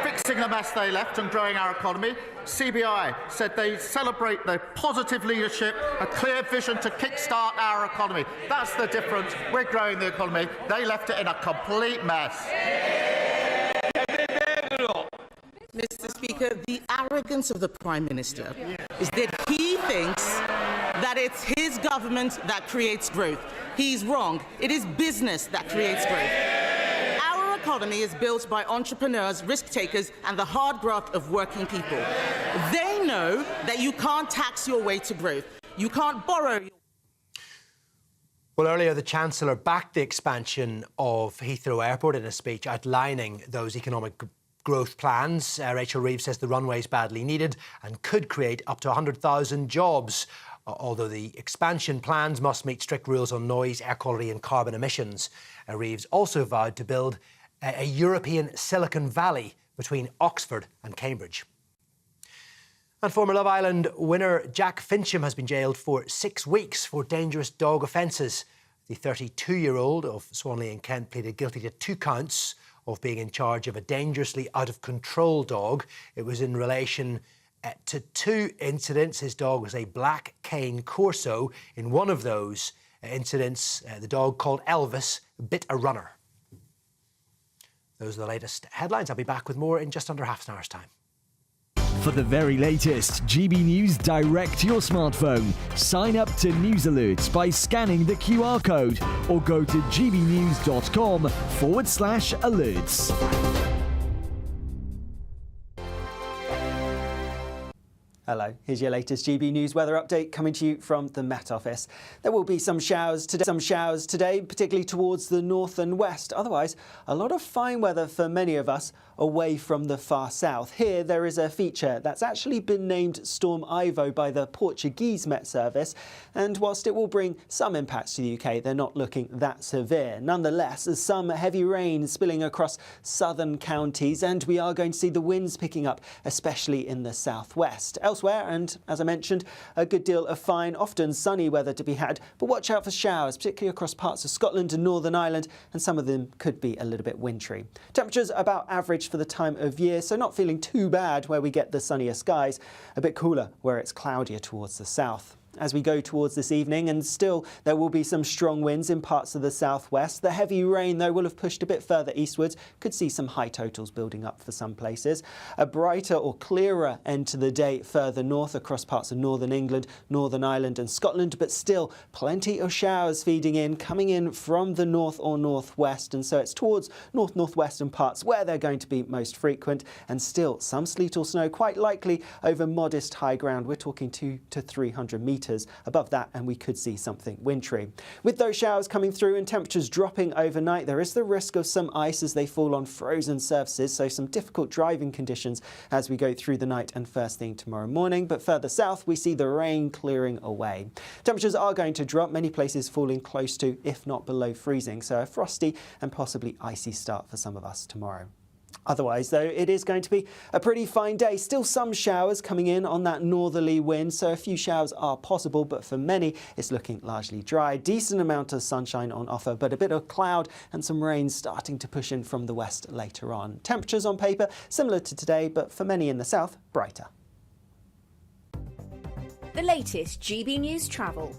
fixing the mess they left and growing our economy. CBI said they celebrate their positive leadership, a clear vision to kickstart our economy. That's the difference. We're growing the economy. They left it in a complete mess. Mr. Speaker, the arrogance of the Prime Minister is that he thinks that it's his government that creates growth. He's wrong. It is business that creates growth. Our economy is built by entrepreneurs, risk takers, and the hard graft of working people. They know that you can't tax your way to growth. You can't borrow. Well, earlier the Chancellor backed the expansion of Heathrow Airport in a speech outlining those economic growth plans. Rachel Reeves says the runway is badly needed and could create up to 100,000 jobs, although the expansion plans must meet strict rules on noise, air quality and carbon emissions. Reeves also vowed to build a European Silicon Valley between Oxford and Cambridge. And former Love Island winner Jack Fincham has been jailed for 6 weeks for dangerous dog offences. The 32-year-old of Swanley in Kent pleaded guilty to 2 counts of being in charge of a dangerously out-of-control dog. It was in relation to 2 incidents. His dog was a black cane Corso. In one of those incidents, the dog called Elvis bit a runner. Those are the latest headlines. I'll be back with more in just under half an hour's time. For the very latest GB News direct to your smartphone, sign up to News Alerts by scanning the QR code or go to gbnews.com/alerts. Hello, here's your latest GB News weather update coming to you from the Met Office. There will be some showers today, particularly towards the north and west. Otherwise, a lot of fine weather for many of us away from the far south. Here, there is a feature that's actually been named Storm Ivo by the Portuguese Met Service. And whilst it will bring some impacts to the UK, they're not looking that severe. Nonetheless, there's some heavy rain spilling across southern counties, and we are going to see the winds picking up, especially in the southwest. Elsewhere, and as I mentioned, a good deal of fine, often sunny weather to be had, but watch out for showers, particularly across parts of Scotland and Northern Ireland, and some of them could be a little bit wintry. Temperatures about average for the time of year, so not feeling too bad where we get the sunnier skies, a bit cooler where it's cloudier towards the south. As we go towards this evening, and still there will be some strong winds in parts of the southwest. The heavy rain, though, will have pushed a bit further eastwards. Could see some high totals building up for some places. A brighter or clearer end to the day further north across parts of northern England, Northern Ireland and Scotland, but still plenty of showers feeding in, coming in from the north or northwest, and so it's towards northwestern parts where they're going to be most frequent, and still some sleet or snow quite likely over modest high ground. We're talking 200 to 300 metres above that, and we could see something wintry. With those showers coming through and temperatures dropping overnight, there is the risk of some ice as they fall on frozen surfaces, so some difficult driving conditions as we go through the night and first thing tomorrow morning. But further south, we see the rain clearing away. Temperatures are going to drop, many places falling close to, if not below freezing, so a frosty and possibly icy start for some of us tomorrow. Otherwise, though, it is going to be a pretty fine day. Still some showers coming in on that northerly wind, so a few showers are possible, but for many, it's looking largely dry. Decent amount of sunshine on offer, but a bit of cloud and some rain starting to push in from the west later on. Temperatures on paper similar to today, but for many in the south, brighter. The latest GB News travel.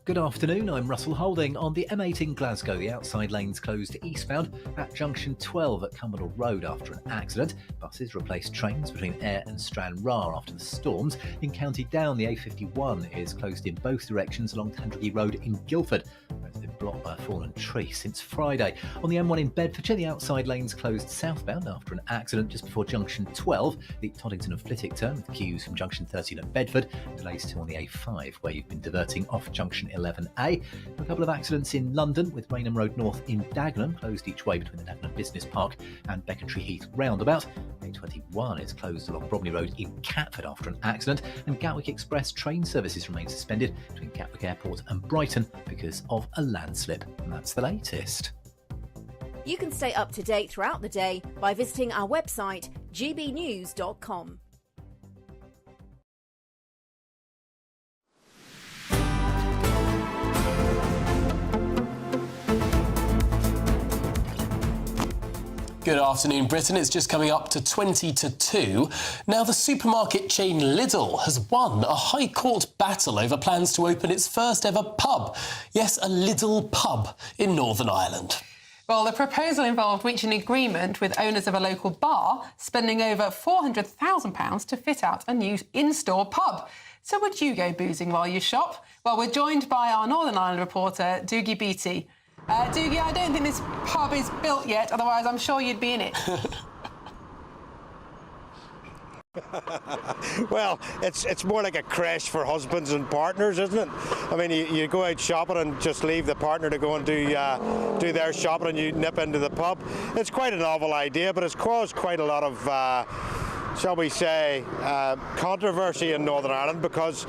Good afternoon, I'm Russell Holding. On the M8 in Glasgow, the outside lanes closed eastbound at junction 12 at Cumbernauld Road after an accident. Buses replaced trains between Ayr and Stranraer after the storms. In County Down, the A51 is closed in both directions along Tandragee Road in Guildford. It's been blocked by a fallen tree since Friday. On the M1 in Bedfordshire, the outside lanes closed southbound after an accident just before junction 12. The Toddington and Flitwick turn with queues from junction 13 at Bedford. Delays too on the A5 where you've been diverting off junction 11A. A couple of accidents in London with Rainham Road North in Dagenham, closed each way between the Dagenham Business Park and Becontree Heath roundabout. A21 is closed along Bromley Road in Catford after an accident, and Gatwick Express train services remain suspended between Gatwick Airport and Brighton because of a landslip. And that's the latest. You can stay up to date throughout the day by visiting our website gbnews.com. Good afternoon, Britain. It's just coming up to 20 to 2. Now, the supermarket chain Lidl has won a High Court battle over plans to open its first ever pub. Yes, a Lidl pub in Northern Ireland. Well, the proposal involved reaching an agreement with owners of a local bar, spending over £400,000 to fit out a new in-store pub. So would you go boozing while you shop? Well, we're joined by our Northern Ireland reporter, Dougie Beattie. Dougie, I don't think this pub is built yet, otherwise I'm sure you'd be in it. Well, it's more like a creche for husbands and partners, isn't it? I mean, you go out shopping and just leave the partner to go and do their shopping, and you nip into the pub. It's quite a novel idea, but it's caused quite a lot of shall we say, controversy in Northern Ireland, because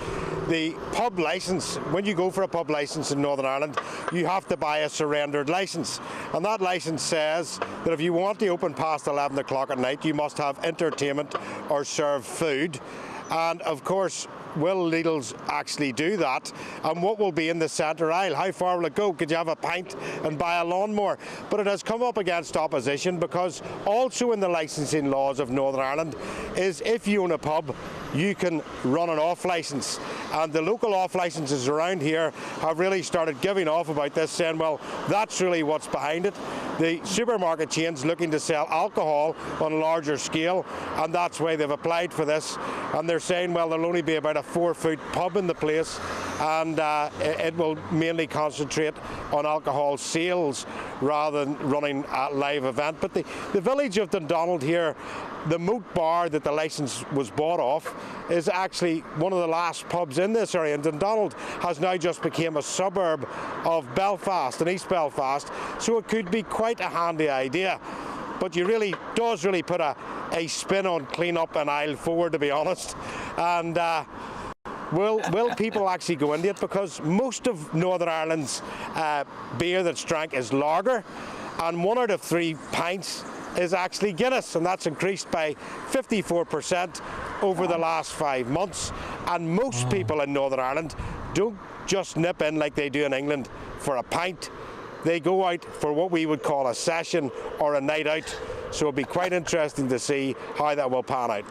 the pub licence, when you go for a pub licence in Northern Ireland, you have to buy a surrendered licence. And that licence says that if you want to open past 11 o'clock at night, you must have entertainment or serve food. And of course, will Lidl's actually do that? And what will be in the centre aisle? How far will it go? Could you have a pint and buy a lawnmower? But it has come up against opposition, because also in the licensing laws of Northern Ireland is if you own a pub, you can run an off licence. And the local off licences around here have really started giving off about this, saying, well, that's really what's behind it. The supermarket chain's looking to sell alcohol on a larger scale, and that's why they've applied for this. And they're saying, well, there'll only be about a 4-foot pub in the place, and it will mainly concentrate on alcohol sales rather than running a live event. But the village of Dundonald here the Moat Bar that the licence was bought off is actually one of the last pubs in this area, and Dundonald has now just become a suburb of Belfast, and East Belfast, so it could be quite a handy idea. But you does really put a spin on clean up an aisle forward, to be honest. And will people actually go into it? Because most of Northern Ireland's beer that's drank is lager, and 1 out of 3 pints is actually Guinness, and that's increased by 54% over the last 5 months. And most people in Northern Ireland don't just nip in like they do in England for a pint. They go out for what we would call a session or a night out. So it'll be quite interesting to see how that will pan out.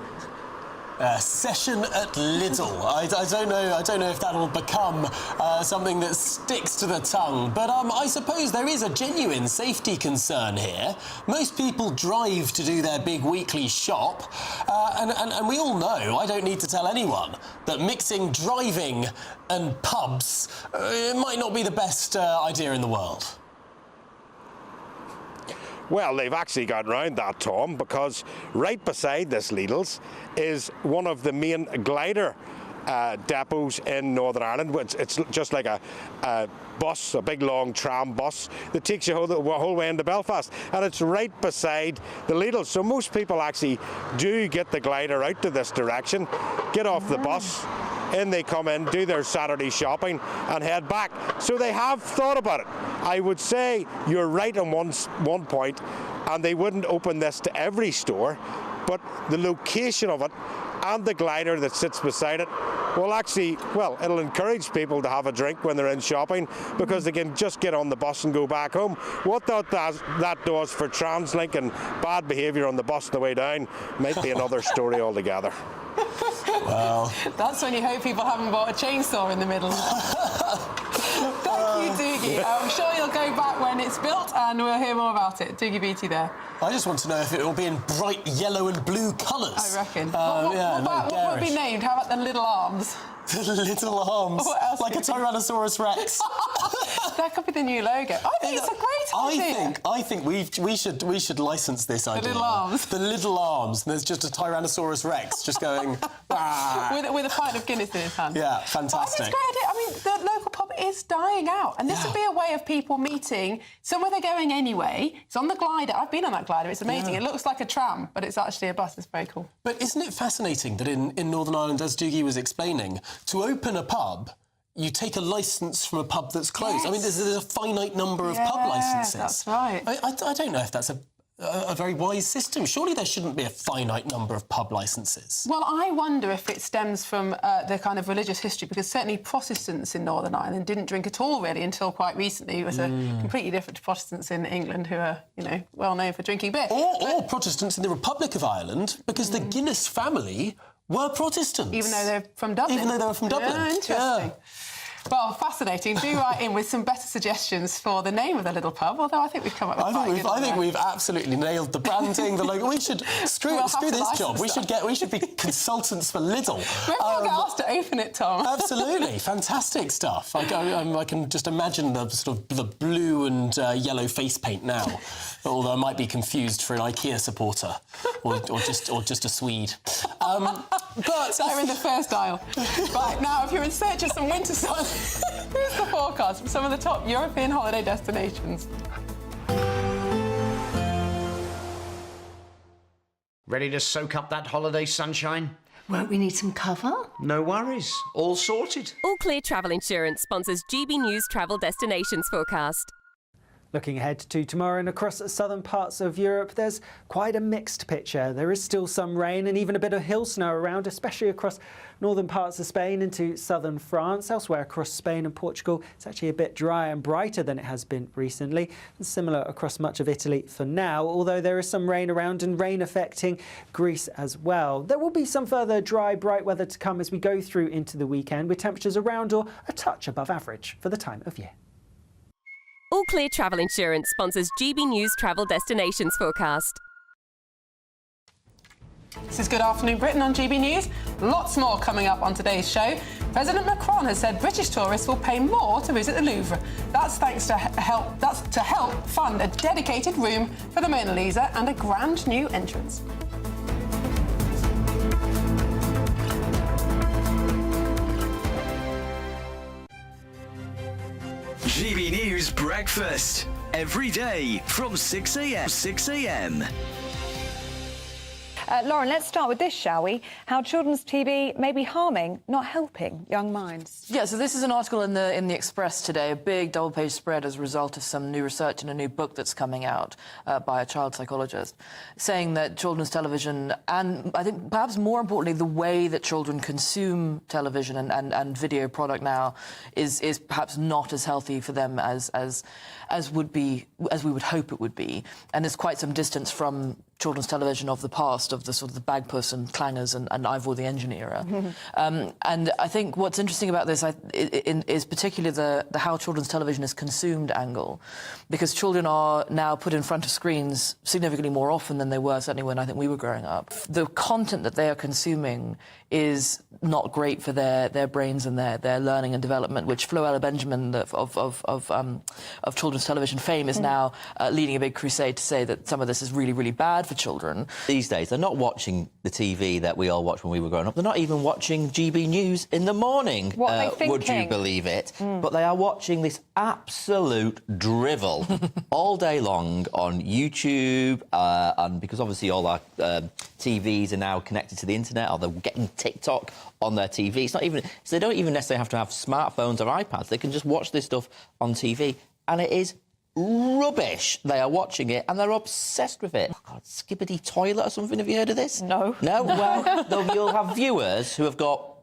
Session at Lidl. I don't know if that'll become something that sticks to the tongue, but I suppose there is a genuine safety concern here. Most people drive to do their big weekly shop, and we all know, I don't need to tell anyone, that mixing driving and pubs might not be the best idea in the world. Well, they've actually got round that, Tom, because right beside this Lidl's is one of the main glider depots in Northern Ireland. It's just like a bus, a big long tram bus that takes you the whole way into Belfast, and it's right beside the Lidl's. So most people actually do get the glider out to this direction, get off the bus, in they come in, do their Saturday shopping and head back. So they have thought about it. I would say you're right on one point, and they wouldn't open this to every store, but the location of it and the glider that sits beside it will actually, well, it'll encourage people to have a drink when they're in shopping, because they can just get on the bus and go back home. What that does for TransLink and bad behaviour on the bus on the way down might be another story altogether. Well, that's when you hope people haven't bought a chainsaw in the middle. Thank you, Doogie. I'm sure you'll go back when it's built and we'll hear more about it. Doogie Beattie there. I just want to know if it will be in bright yellow and blue colours. I reckon. What would be named? How about the Little Arms? The Little Arms, like a Tyrannosaurus Rex. That could be the new logo. I think it's a great idea. I think we should license this idea. The Little Arms. The Little Arms. And there's just a Tyrannosaurus Rex just going with a pint of Guinness in his hand. Yeah, fantastic. But I think it's a great idea. I mean, the local pub is dying out, and this would be a way of people meeting somewhere they're going anyway. It's on the glider. I've been on that glider. It's amazing. Yeah. It looks like a tram, but it's actually a bus. It's very cool. But isn't it fascinating that in Northern Ireland, as Doogie was explaining, to open a pub, you take a licence from a pub that's closed. Yes. I mean, there's a finite number of pub licences. That's right. I don't know if that's a very wise system. Surely there shouldn't be a finite number of pub licences. Well, I wonder if it stems from the kind of religious history, because certainly Protestants in Northern Ireland didn't drink at all, really, until quite recently. It was completely different to Protestants in England, who are, well known for drinking beer. Or Protestants in the Republic of Ireland, because the Guinness family were Protestants. Even though they're from Dublin. Even though they were from Dublin. Yeah, interesting. Yeah. Well, fascinating. Do write in with some better suggestions for the name of the little pub, although I think we've come up with I think we've absolutely nailed the branding, the logo. We should screw this job. We should be consultants for Lidl. Maybe we'll get asked to open it, Tom. Absolutely. Fantastic stuff. I can just imagine the sort of the blue and yellow face paint now, although I might be confused for an IKEA supporter or just a Swede. But they're in the first aisle. Right, now, if you're in search of some winter sun, here's the forecast from some of the top European holiday destinations. Ready to soak up that holiday sunshine? Won't we need some cover? No worries. All sorted. All Clear Travel Insurance sponsors GB News Travel Destinations Forecast. Looking ahead to tomorrow and across southern parts of Europe, there's quite a mixed picture. There is still some rain and even a bit of hill snow around, especially across northern parts of Spain into southern France. Elsewhere across Spain and Portugal, it's actually a bit drier and brighter than it has been recently, and similar across much of Italy for now, although there is some rain around and rain affecting Greece as well. There will be some further dry, bright weather to come as we go through into the weekend, with temperatures around or a touch above average for the time of year. All Clear Travel Insurance sponsors GB News Travel Destinations Forecast. This is Good Afternoon Britain on GB News. Lots more coming up on today's show. President Macron has said British tourists will pay more to visit the Louvre. That's to help fund a dedicated room for the Mona Lisa and a grand new entrance. GB News Breakfast. Every day from 6 a.m. Lauren, let's start with this, shall we? How children's TV may be harming, not helping young minds. Yeah, so this is an article in the Express today, a big double-page spread as a result of some new research and a new book that's coming out by a child psychologist, saying that children's television, and I think perhaps more importantly, the way that children consume television and video product now is perhaps not as healthy for them as we would hope it would be. And there's quite some distance from children's television of the past, of the sort of the Bagpuss and Clangers and Ivor the Engine era. And I think what's interesting about this is particularly the how children's television is consumed angle, because children are now put in front of screens significantly more often than they were, certainly when I think we were growing up. The content that they are consuming is not great for their brains and their learning and development, which Floella Benjamin of children's television fame is now leading a big crusade to say that some of this is really, really bad for children. These days, they're not watching the TV that we all watched when we were growing up. They're not even watching GB News in the morning. What are they thinking? Would you believe it? But they are watching this absolute drivel all day long on YouTube, and because obviously all our TVs are now connected to the internet, or they're getting TikTok on their TV. It's not even, so they don't even necessarily have to have smartphones or iPads. They can just watch this stuff on TV, and it is rubbish. They are watching it and they're obsessed with it. Oh God, Skibbity Toilet or something. Have you heard of this? No. No? Well, you'll have viewers who have got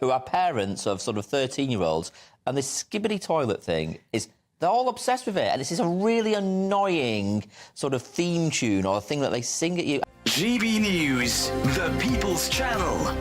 who are parents of sort of 13-year-olds, and this Skibbity Toilet thing is, they're all obsessed with it, and this is a really annoying sort of theme tune or thing that they sing at you. GB News, the People's Channel.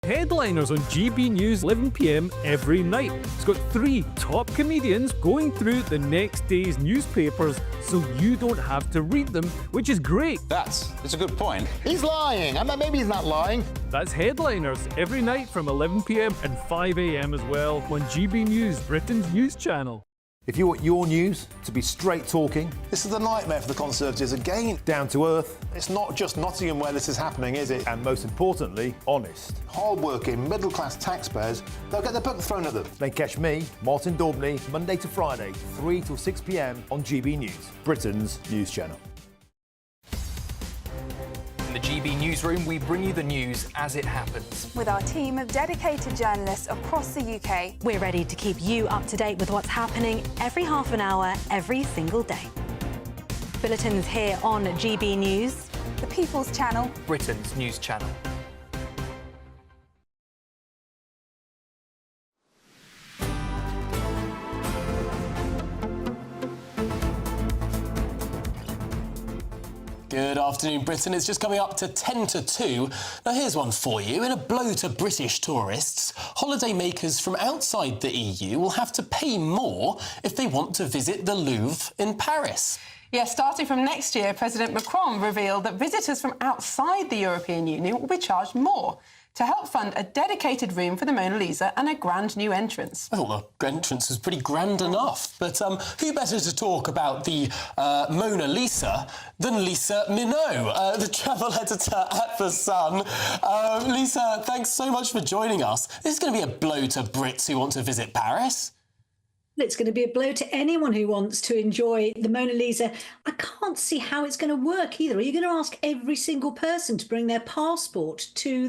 Headliners on GB News 11 p.m. every night. It's got 3 top comedians going through the next day's newspapers so you don't have to read them, which is great. That's a good point. He's lying. Maybe he's not lying. That's Headliners every night from 11 p.m. and 5 a.m. as well on GB News, Britain's news channel. If you want your news to be straight talking, this is a nightmare for the Conservatives again. Down to earth. It's not just Nottingham where this is happening, is it? And most importantly, honest. Hard-working, middle-class taxpayers, they'll get their book thrown at them. Then catch me, Martin Daubney, Monday to Friday, 3 till 6 p.m. on GB News, Britain's news channel. In the GB Newsroom, we bring you the news as it happens. With our team of dedicated journalists across the UK, we're ready to keep you up to date with what's happening every half an hour, every single day. Bulletins here on GB News, the People's Channel, Britain's news channel. Good afternoon, Britain. It's just coming up to 10 to 2. Now, here's one for you. In a blow to British tourists, holidaymakers from outside the EU will have to pay more if they want to visit the Louvre in Paris. Yes, starting from next year, President Macron revealed that visitors from outside the European Union will be charged more to help fund a dedicated room for the Mona Lisa and a grand new entrance. I thought the entrance was pretty grand enough, but who better to talk about the Mona Lisa than Lisa Minot, the travel editor at The Sun. Lisa, thanks so much for joining us. This is going to be a blow to Brits who want to visit Paris. It's going to be a blow to anyone who wants to enjoy the Mona Lisa. I can't see how it's going to work either. Are you going to ask every single person to bring their passport to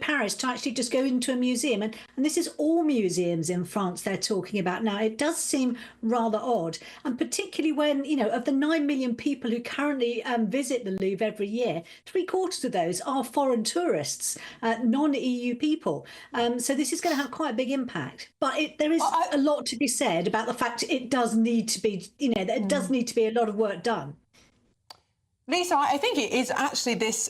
Paris to actually just go into a museum? And this is all museums in France they're talking about now. It does seem rather odd, and particularly when, you know, of the 9 million people who currently visit the Louvre every year, 3/4 of those are foreign tourists, non-EU people. So this is going to have quite a big impact. But there is a lot to be said about the fact it does need to be, you know, there does need to be a lot of work done. Lisa, I think it is actually this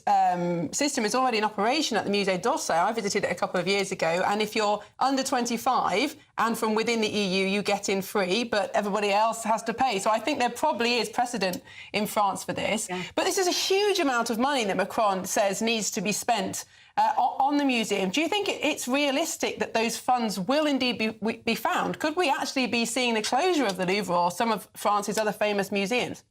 system is already in operation at the Musée d'Orsay. I visited it a couple of years ago, and if you're under 25 and from within the EU, you get in free, but everybody else has to pay. So I think there probably is precedent in France for this. Yeah. But this is a huge amount of money that Macron says needs to be spent on the museum. Do you think it's realistic that those funds will indeed be found? Could we actually be seeing the closure of the Louvre or some of France's other famous museums?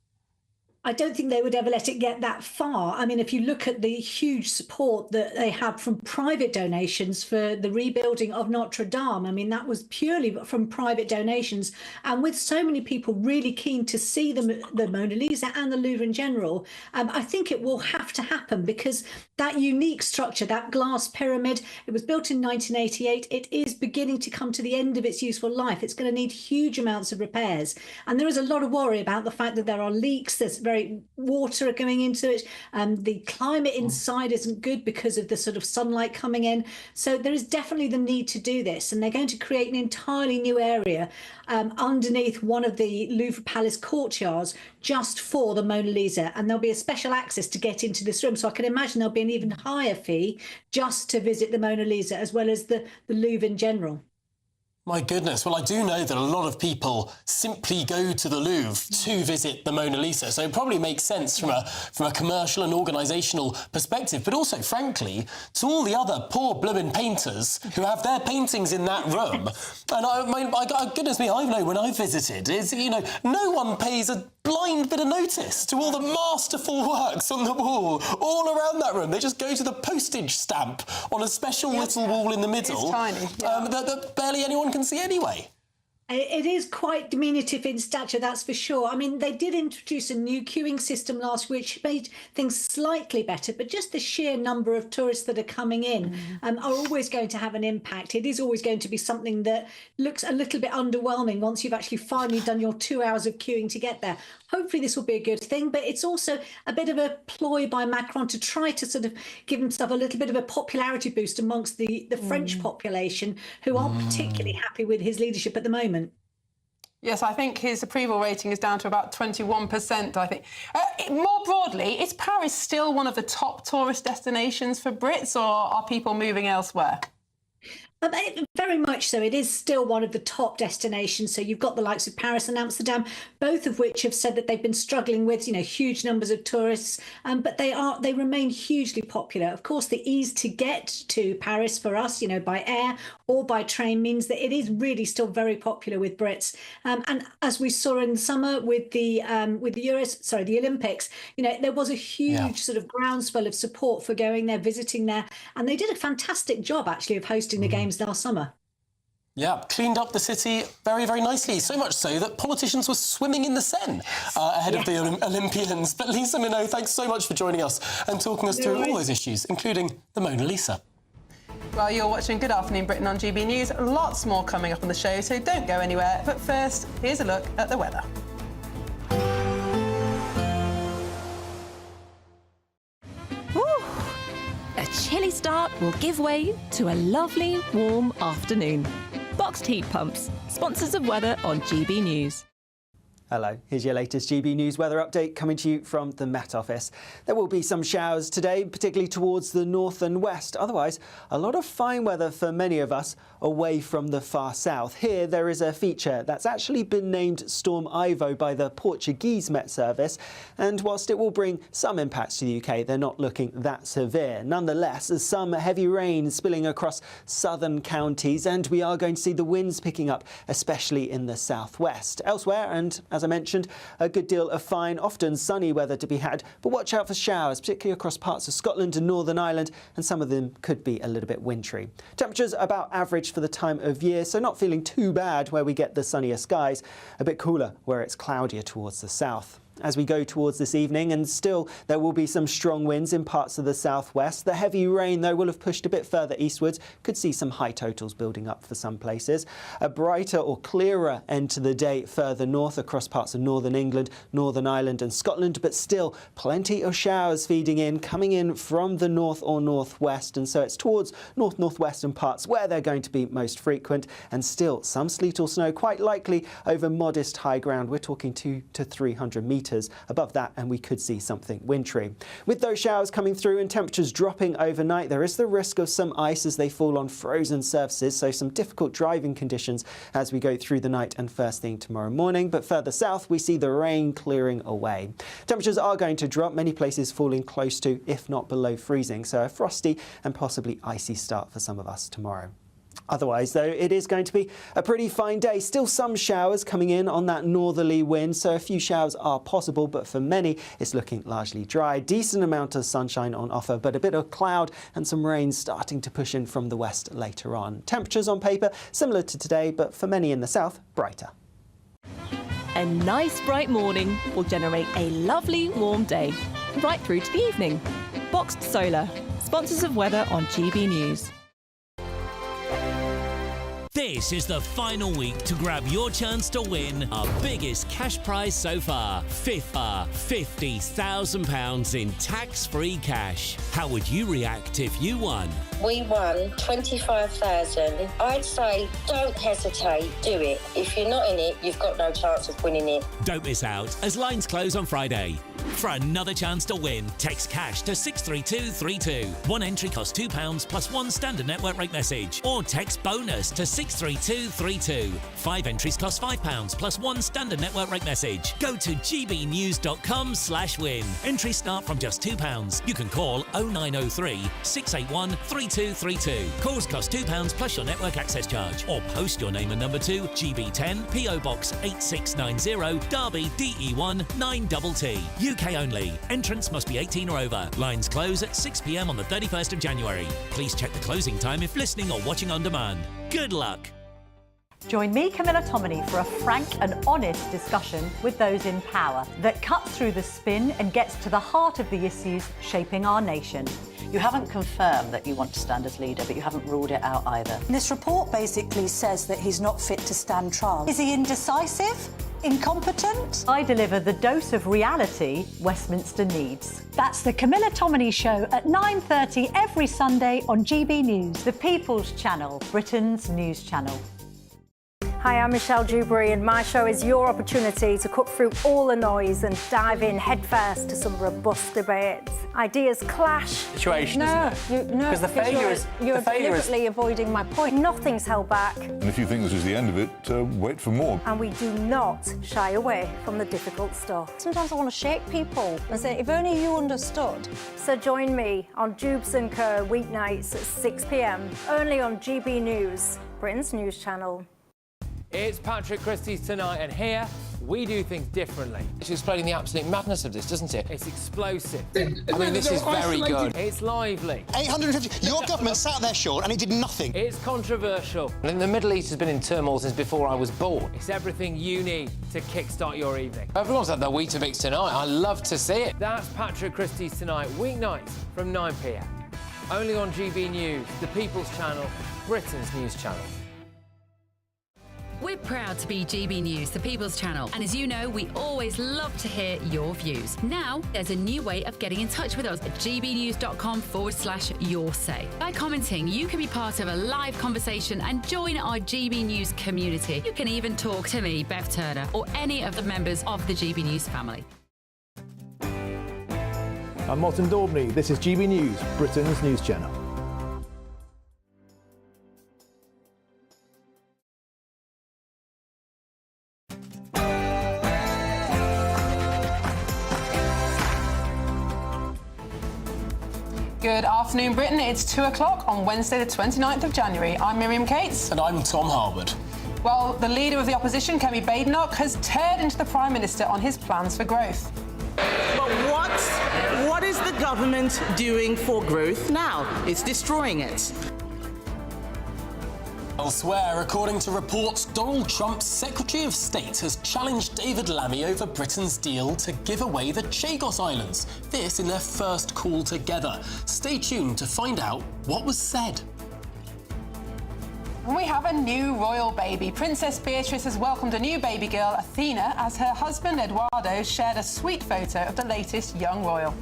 I don't think they would ever let it get that far. I mean, if you look at the huge support that they had from private donations for the rebuilding of Notre Dame, I mean, that was purely from private donations. And with so many people really keen to see the Mona Lisa and the Louvre in general, I think it will have to happen, because that unique structure, that glass pyramid, it was built in 1988. It is beginning to come to the end of its useful life. It's going to need huge amounts of repairs. And there is a lot of worry about the fact that there are leaks. There's very water going into it. The climate inside isn't good because of the sort of sunlight coming in. So there is definitely the need to do this. And they're going to create an entirely new area underneath one of the Louvre Palace courtyards just for the Mona Lisa. And there'll be a special access to get into this room. So I can imagine there'll be an even higher fee just to visit the Mona Lisa, as well as the Louvre in general. My goodness. Well, I do know that a lot of people simply go to the Louvre to visit the Mona Lisa, so it probably makes sense from a commercial and organisational perspective, but also, frankly, to all the other poor blooming painters who have their paintings in that room. And goodness me, I know when I visited, no one pays a blind bit of notice to all the masterful works on the wall all around that room. They just go to the postage stamp on a special little wall in the middle. It's tiny. That barely anyone can see anyway. It is quite diminutive in stature, that's for sure. I mean, they did introduce a new queuing system last week, which made things slightly better, but just the sheer number of tourists that are coming in are always going to have an impact. It is always going to be something that looks a little bit underwhelming once you've actually finally done your 2 hours of queuing to get there. Hopefully this will be a good thing, but it's also a bit of a ploy by Macron to try to sort of give himself a little bit of a popularity boost amongst the French population, who aren't particularly happy with his leadership at the moment. Yes, I think his approval rating is down to about 21%, I think. More broadly, is Paris still one of the top tourist destinations for Brits, or are people moving elsewhere? Very much so. It is still one of the top destinations. So you've got the likes of Paris and Amsterdam, both of which have said that they've been struggling with, huge numbers of tourists, but they remain hugely popular. Of course, the ease to get to Paris for us, by air or by train, means that it is really still very popular with Brits. And as we saw in the summer with the Olympics, there was a huge sort of groundswell of support for going there, visiting there, and they did a fantastic job actually of hosting the games last summer. Yeah, cleaned up the city very, very nicely. So much so that politicians were swimming in the Seine ahead of the Olympians. But Lisa Minot, thanks so much for joining us and talking us through all those issues, including the Mona Lisa. Well, you're watching Good Afternoon Britain on GB News. Lots more coming up on the show, so don't go anywhere. But first, here's a look at the weather. A chilly start will give way to a lovely, warm afternoon. Boxed heat pumps, sponsors of weather on GB News. Hello, here's your latest GB News weather update coming to you from the Met Office. There will be some showers today, particularly towards the north and west. Otherwise, a lot of fine weather for many of us away from the far south. Here, there is a feature that's actually been named Storm Ivo by the Portuguese Met Service. And whilst it will bring some impacts to the UK, they're not looking that severe. Nonetheless, there's some heavy rain spilling across southern counties, and we are going to see the winds picking up, especially in the southwest. Elsewhere, and as I mentioned, a good deal of fine, often sunny weather to be had, but watch out for showers, particularly across parts of Scotland and Northern Ireland, and some of them could be a little bit wintry. Temperatures about average for the time of year, so not feeling too bad where we get the sunnier skies, a bit cooler where it's cloudier towards the south. As we go towards this evening, and still there will be some strong winds in parts of the southwest. The heavy rain, though, will have pushed a bit further eastwards. Could see some high totals building up for some places. A brighter or clearer end to the day further north across parts of northern England, Northern Ireland and Scotland, but still plenty of showers feeding in, coming in from the north or northwest, and so it's towards northwestern parts where they're going to be most frequent, and still some sleet or snow quite likely over modest high ground. We're talking 200 to 300 metres above that, and we could see something wintry. With those showers coming through and temperatures dropping overnight, there is the risk of some ice as they fall on frozen surfaces, so some difficult driving conditions as we go through the night and first thing tomorrow morning. But further south, we see the rain clearing away. Temperatures are going to drop, many places falling close to, if not below freezing, so a frosty and possibly icy start for some of us tomorrow. Otherwise, though, it is going to be a pretty fine day. Still some showers coming in on that northerly wind, so a few showers are possible, but for many, it's looking largely dry. Decent amount of sunshine on offer, but a bit of cloud and some rain starting to push in from the west later on. Temperatures on paper similar to today, but for many in the south, brighter. A nice bright morning will generate a lovely warm day, right through to the evening. Boxed Solar, sponsors of weather on GB News. This is the final week to grab your chance to win our biggest cash prize so far. £50,000 in tax-free cash. How would you react if you won? We won 25,000. I'd say don't hesitate, do it. If you're not in it, you've got no chance of winning it. Don't miss out, as lines close on Friday. For another chance to win, text cash to 63232. One entry costs £2 plus one standard network rate message. Or text bonus to 63232. 5 entries cost £5 plus one standard network rate message. Go to gbnews.com/win. Entries start from just £2. You can call 0903 681 3232. Calls cost £2 plus your network access charge. Or post your name and number to GB10 PO Box 8690 Derby DE1 9TT. UK only. Entrance must be 18 or over. Lines close at 6 p.m. on the 31st of January. Please check the closing time if listening or watching on demand. Good luck. Join me, Camilla Tominey, for a frank and honest discussion with those in power that cuts through the spin and gets to the heart of the issues shaping our nation. You haven't confirmed that you want to stand as leader, but you haven't ruled it out either. This report basically says that he's not fit to stand trial. Is he indecisive? Incompetent? I deliver the dose of reality Westminster needs. That's the Camilla Tominey Show at 9:30 every Sunday on GB News, the People's Channel, Britain's news channel. Hi, I'm Michelle Dewberry, and my show is your opportunity to cut through all the noise and dive in headfirst to some robust debates. Ideas clash. Situation, isn't it? No, because the failure is you're deliberately avoiding my point. Nothing's held back, And if you think this is the end of it, wait for more. and we do not shy away from the difficult stuff. Sometimes I want to shake people and say, if only you understood. So join me on Jubes & Co weeknights at 6 p.m. only on GB News, Britain's news channel. It's Patrick Christie's Tonight, and here we do things differently. It's explaining the absolute madness of this, doesn't it? It's explosive. I mean, this is very good. It's lively. 850. Your government sat there, Sean, and it did nothing. It's controversial. And the Middle East has been in turmoil since before I was born. It's everything you need to kickstart your evening. Everyone's had their Weetabix tonight. I love to see it. That's Patrick Christie's Tonight, weeknights from 9 p.m. Only on GB News, the People's Channel, Britain's news channel. We're proud to be GB News, the People's Channel, and as you know, we always love to hear your views. Now, there's a new way of getting in touch with us at gbnews.com/yoursay. By commenting, you can be part of a live conversation and join our GB News community. You can even talk to me, Bev Turner, or any of the members of the GB News family. I'm Martin Daubney. This is GB News, Britain's news channel. Good afternoon, Britain. It's 2 o'clock on Wednesday, the 29th of January. I'm Miriam Cates. And I'm Tom Harwood. Well, the leader of the opposition, Kemi Badenoch, has teared into the Prime Minister on his plans for growth. But what is the government doing for growth now? It's destroying it. Elsewhere, according to reports, Donald Trump's Secretary of State has challenged David Lammy over Britain's deal to give away the Chagos Islands. This in their first call together. Stay tuned to find out what was said. And we have a new royal baby. Princess Beatrice has welcomed a new baby girl, Athena, as her husband Eduardo shared a sweet photo of the latest young royal.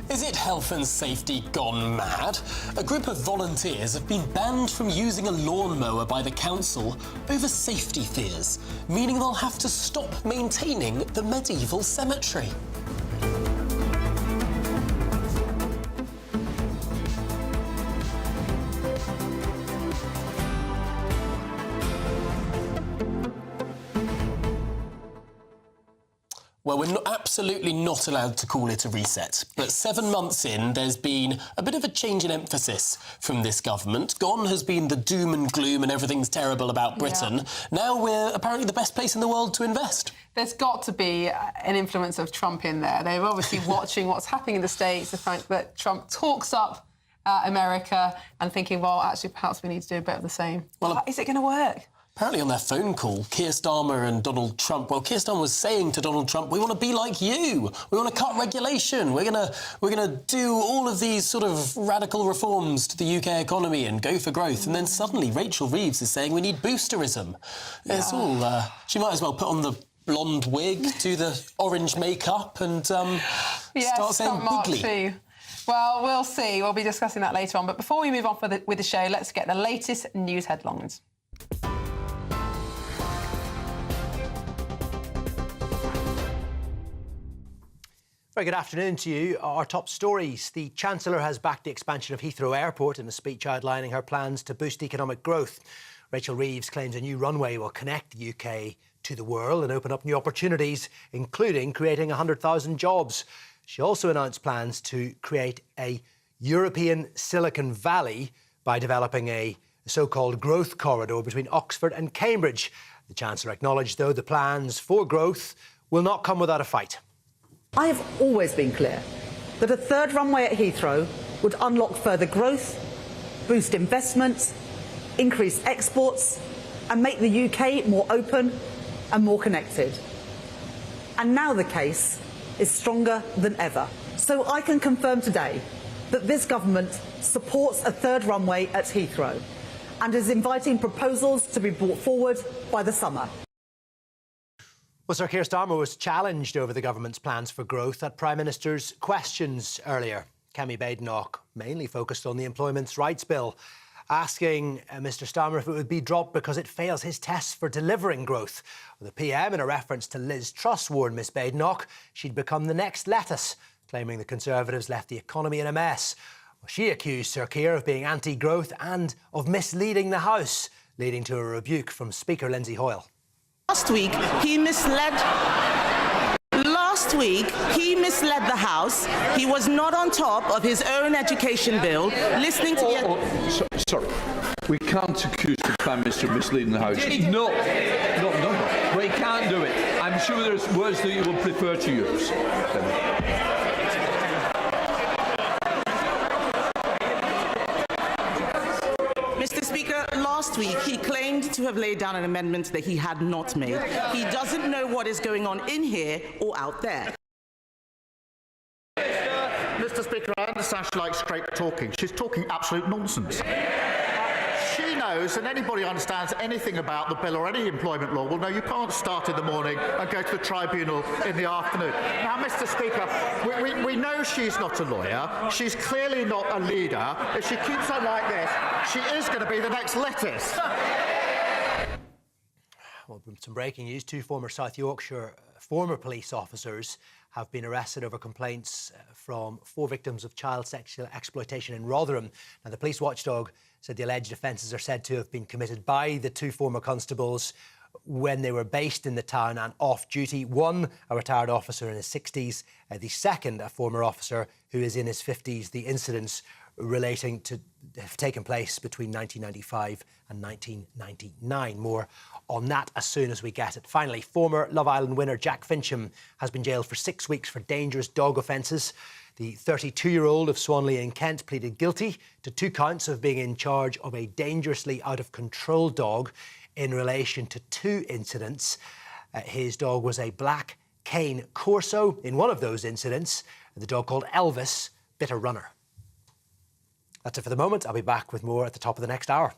Is it health and safety gone mad? A group of volunteers have been banned from using a lawnmower by the council over safety fears, meaning they'll have to stop maintaining the medieval cemetery. Well, we're absolutely not allowed to call it a reset. But 7 months in, there's been a bit of a change in emphasis from this government. Gone has been the doom and gloom and everything's terrible about Britain. Yeah. Now we're apparently the best place in the world to invest. There's got to be an influence of Trump in there. They're obviously watching what's happening in the States, the fact that Trump talks up America and thinking, well, actually, perhaps we need to do a bit of the same. Well, is it going to work? Apparently on their phone call, Keir Starmer and Donald Trump, well, Keir Starmer was saying to Donald Trump, we want to be like you. We want to cut regulation. We're gonna do all of these sort of radical reforms to the UK economy and go for growth. And then suddenly Rachel Reeves is saying we need boosterism. Yeah. It's all... she might as well put on the blonde wig, do the orange makeup and start saying boogly. Well, we'll see. We'll be discussing that later on. But before we move on with the show, let's get the latest news headlines. Very good afternoon to you. Our top stories. The Chancellor has backed the expansion of Heathrow Airport in a speech outlining her plans to boost economic growth. Rachel Reeves claims a new runway will connect the UK to the world and open up new opportunities, including creating 100,000 jobs. She also announced plans to create a European Silicon Valley by developing a so-called growth corridor between Oxford and Cambridge. The Chancellor acknowledged, though, the plans for growth will not come without a fight. I have always been clear that a third runway at Heathrow would unlock further growth, boost investments, increase exports and make the UK more open and more connected. And now the case is stronger than ever. So I can confirm today that this government supports a third runway at Heathrow and is inviting proposals to be brought forward by the summer. Well, Sir Keir Starmer was challenged over the government's plans for growth at Prime Minister's questions earlier. Kemi Badenoch mainly focused on the Employment Rights Bill, asking Mr Starmer if it would be dropped because it fails his tests for delivering growth. Well, the PM, in a reference to Liz Truss, warned Miss Badenoch she'd become the next lettuce, claiming the Conservatives left the economy in a mess. Well, she accused Sir Keir of being anti-growth and of misleading the House, leading to a rebuke from Speaker Lindsay Hoyle. Last week, he misled the House. He was not on top of his own education bill, listening to... Sorry, we can't accuse the Prime Minister of misleading the House. No, we can't do it. I'm sure there's words that you will prefer to use. Mr. Speaker, last week he claimed to have laid down an amendment that he had not made. He doesn't know what is going on in here or out there. Mr. Speaker, I understand she likes straight talking. She's talking absolute nonsense. She knows, and anybody who understands anything about the bill or any employment law will know you can't start in the morning and go to the tribunal in the afternoon. Now, Mr. Speaker, we know she's not a lawyer. She's clearly not a leader. If she keeps on like this, she is going to be the next lettuce. Well, some breaking news. Two former South Yorkshire former police officers have been arrested over complaints from 4 victims of child sexual exploitation in Rotherham. Now, the police watchdog said the alleged offences are said to have been committed by the 2 former constables when they were based in the town and off duty. One, a retired officer in his 60s, the second, a former officer who is in his 50s. The incidents relating to have taken place between 1995 and 1999. More on that as soon as we get it. Finally, former Love Island winner Jack Fincham has been jailed for 6 weeks for dangerous dog offences. The 32-year-old of Swanley in Kent pleaded guilty to 2 counts of being in charge of a dangerously out-of-control dog in relation to 2 incidents. His dog was a black cane corso. In one of those incidents, the dog called Elvis bit a runner. That's it for the moment. I'll be back with more at the top of the next hour.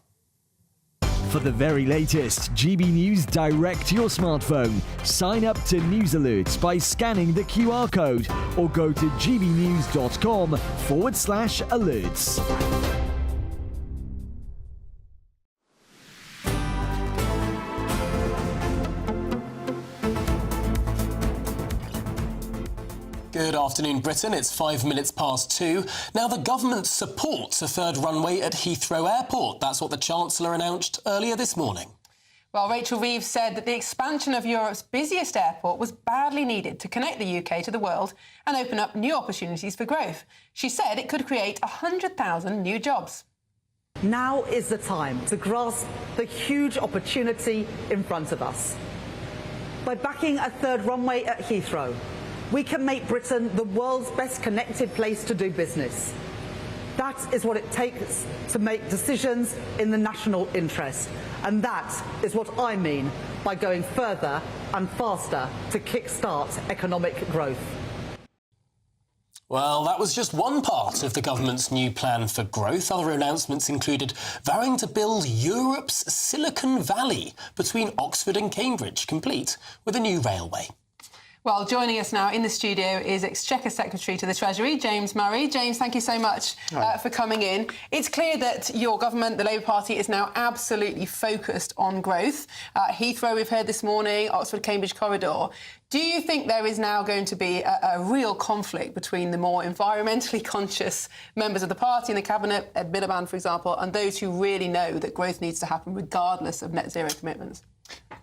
For the very latest GB News direct to your smartphone, sign up to News Alerts by scanning the QR code or go to gbnews.com/alerts. Good afternoon, Britain. It's 5 minutes past 2. Now, the government supports a third runway at Heathrow Airport. That's what the Chancellor announced earlier this morning. Well, Rachel Reeves said that the expansion of Europe's busiest airport was badly needed to connect the UK to the world and open up new opportunities for growth. She said it could create 100,000 new jobs. Now is the time to grasp the huge opportunity in front of us. By backing a third runway at Heathrow, we can make Britain the world's best connected place to do business. That is what it takes to make decisions in the national interest. And that is what I mean by going further and faster to kickstart economic growth. Well, that was just one part of the government's new plan for growth. Other announcements included vowing to build Europe's Silicon Valley between Oxford and Cambridge, complete with a new railway. Well, joining us now in the studio is Exchequer Secretary to the Treasury, James Murray. James, thank you so much for coming in. It's clear that your government, the Labour Party, is now absolutely focused on growth. Heathrow, we've heard this morning, Oxford-Cambridge corridor. Do you think there is now going to be a real conflict between the more environmentally conscious members of the party in the Cabinet, Ed Miliband, for example, and those who really know that growth needs to happen regardless of net zero commitments?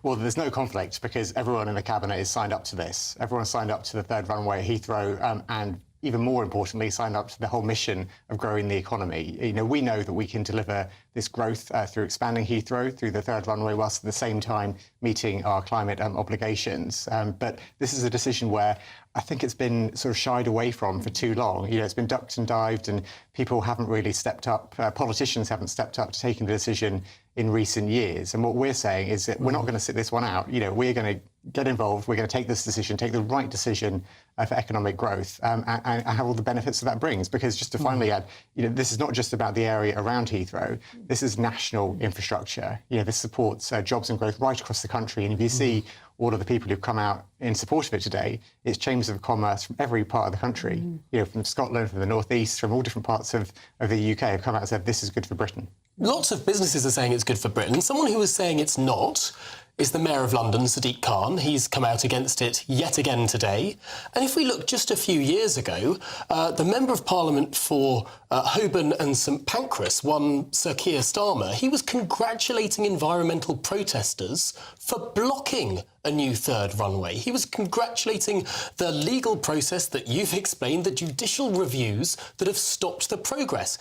Well, there's no conflict because everyone in the Cabinet is signed up to this. Everyone signed up to the third runway at Heathrow and even more importantly, signed up to the whole mission of growing the economy. You know, we know that we can deliver this growth through expanding Heathrow, through the third runway, whilst at the same time meeting our climate obligations. But this is a decision where I think it's been sort of shied away from for too long. You know, it's been ducked and dived and people haven't really stepped up, politicians haven't stepped up to taking the decision in recent years. And what we're saying is that we're not going to sit this one out. You know, we're going to get involved, we're going to take this decision, take the right decision for economic growth and have all the benefits that brings. Because just to finally add, you know, this is not just about the area around Heathrow, this is national infrastructure. You know, this supports jobs and growth right across the country. And if you see all of the people who've come out in support of it today, it's chambers of commerce from every part of the country, you know, from Scotland, from the northeast, from all different parts of the UK have come out and said this is good for Britain. Lots of businesses are saying it's good for Britain. Someone who is saying it's not is the Mayor of London, Sadiq Khan. He's come out against it yet again today. And if we look just a few years ago, the Member of Parliament for Holborn and St Pancras, one Sir Keir Starmer, he was congratulating environmental protesters for blocking a new third runway. He was congratulating the legal process that you've explained, the judicial reviews that have stopped the progress.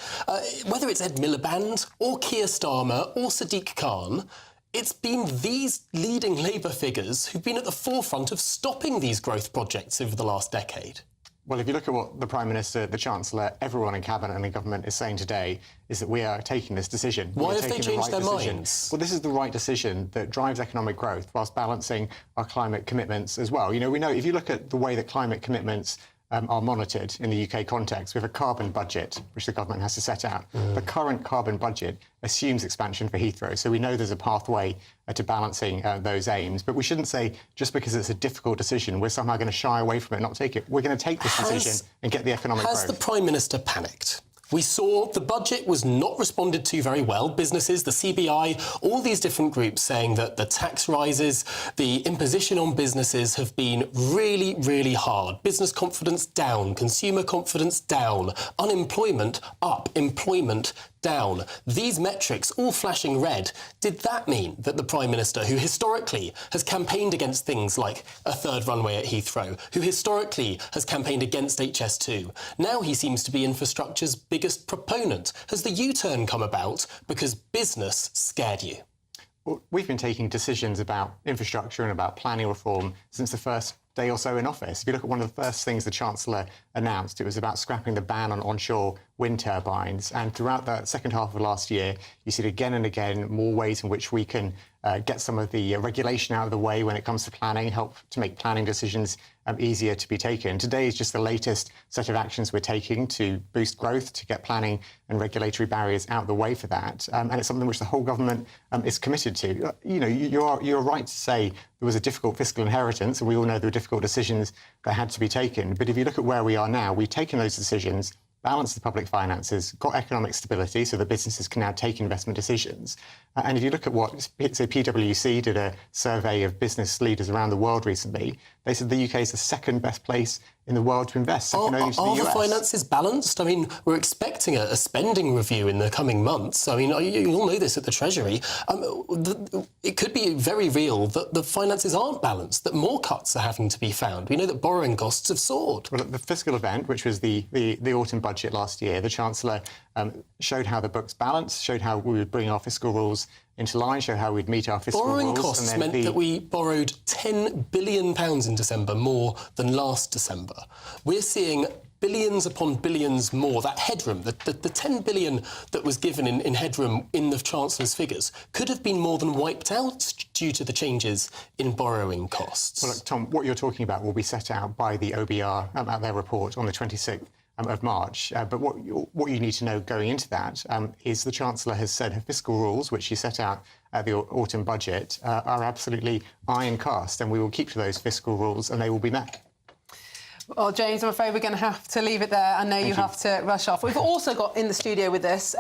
Whether it's Ed Miliband or Keir Starmer or Sadiq Khan, it's been these leading Labour figures who've been at the forefront of stopping these growth projects over the last decade. Well, if you look at what the Prime Minister, the Chancellor, everyone in Cabinet and the Government is saying today, is that we are taking this decision. Why have they changed their minds? Well, this is the right decision that drives economic growth whilst balancing our climate commitments as well. You know, we know if you look at the way that climate commitments are monitored in the UK context, we have a carbon budget, which the government has to set out. The current carbon budget assumes expansion for Heathrow, so we know there's a pathway to balancing those aims. But we shouldn't say, just because it's a difficult decision, we're somehow going to shy away from it and not take it. We're going to take this decision and get the economic growth. Has the Prime Minister panicked? We saw the budget was not responded to very well. Businesses, the CBI, all these different groups saying that the tax rises, the imposition on businesses have been really, really hard. Business confidence down, consumer confidence down, unemployment up, employment down. These metrics all flashing red. Did that mean that the Prime Minister, who historically has campaigned against things like a third runway at Heathrow, who historically has campaigned against HS2, now he seems to be infrastructure's biggest proponent? Has the U-turn come about because business scared you? Well, we've been taking decisions about infrastructure and about planning reform since the first day or so in office. If you look at one of the first things the Chancellor announced, it was about scrapping the ban on onshore wind turbines. And throughout the second half of last year, you see it again and again, more ways in which we can get some of the regulation out of the way when it comes to planning, help to make planning decisions easier to be taken. Today is just the latest set of actions we're taking to boost growth, to get planning and regulatory barriers out of the way for that. And it's something which the whole government is committed to. You know, you're right to say there was a difficult fiscal inheritance, and we all know there were difficult decisions that had to be taken. But if you look at where we are now, we've taken those decisions, balanced the public finances, got economic stability so that businesses can now take investment decisions. And if you look at what, say, PwC did a survey of business leaders around the world recently, they said the UK is the second best place in the world to invest, second only to the US. Are the finances balanced? I mean, we're expecting a spending review in the coming months. I mean, you all know this at the Treasury. It could be very real that the finances aren't balanced, that more cuts are having to be found. We know that borrowing costs have soared. Well, at the fiscal event, which was the autumn budget last year, the Chancellor showed how the books balanced, showed how we would bring our fiscal rules into line, showed how we'd meet our fiscal rules. Borrowing costs meant that we borrowed £10 billion in December, more than last December. We're seeing billions upon billions more. That headroom, the 10 billion that was given in headroom in the Chancellor's figures, could have been more than wiped out due to the changes in borrowing costs. Well, look, Tom, what you're talking about will be set out by the OBR at their report on the 26th of March. But what you need to know going into that is the Chancellor has said her fiscal rules, which she set out at the autumn budget, are absolutely iron cast, and we will keep to those fiscal rules and they will be met. Well, James, I'm afraid we're going to have to leave it there. I know you have to rush off. We've also got in the studio with us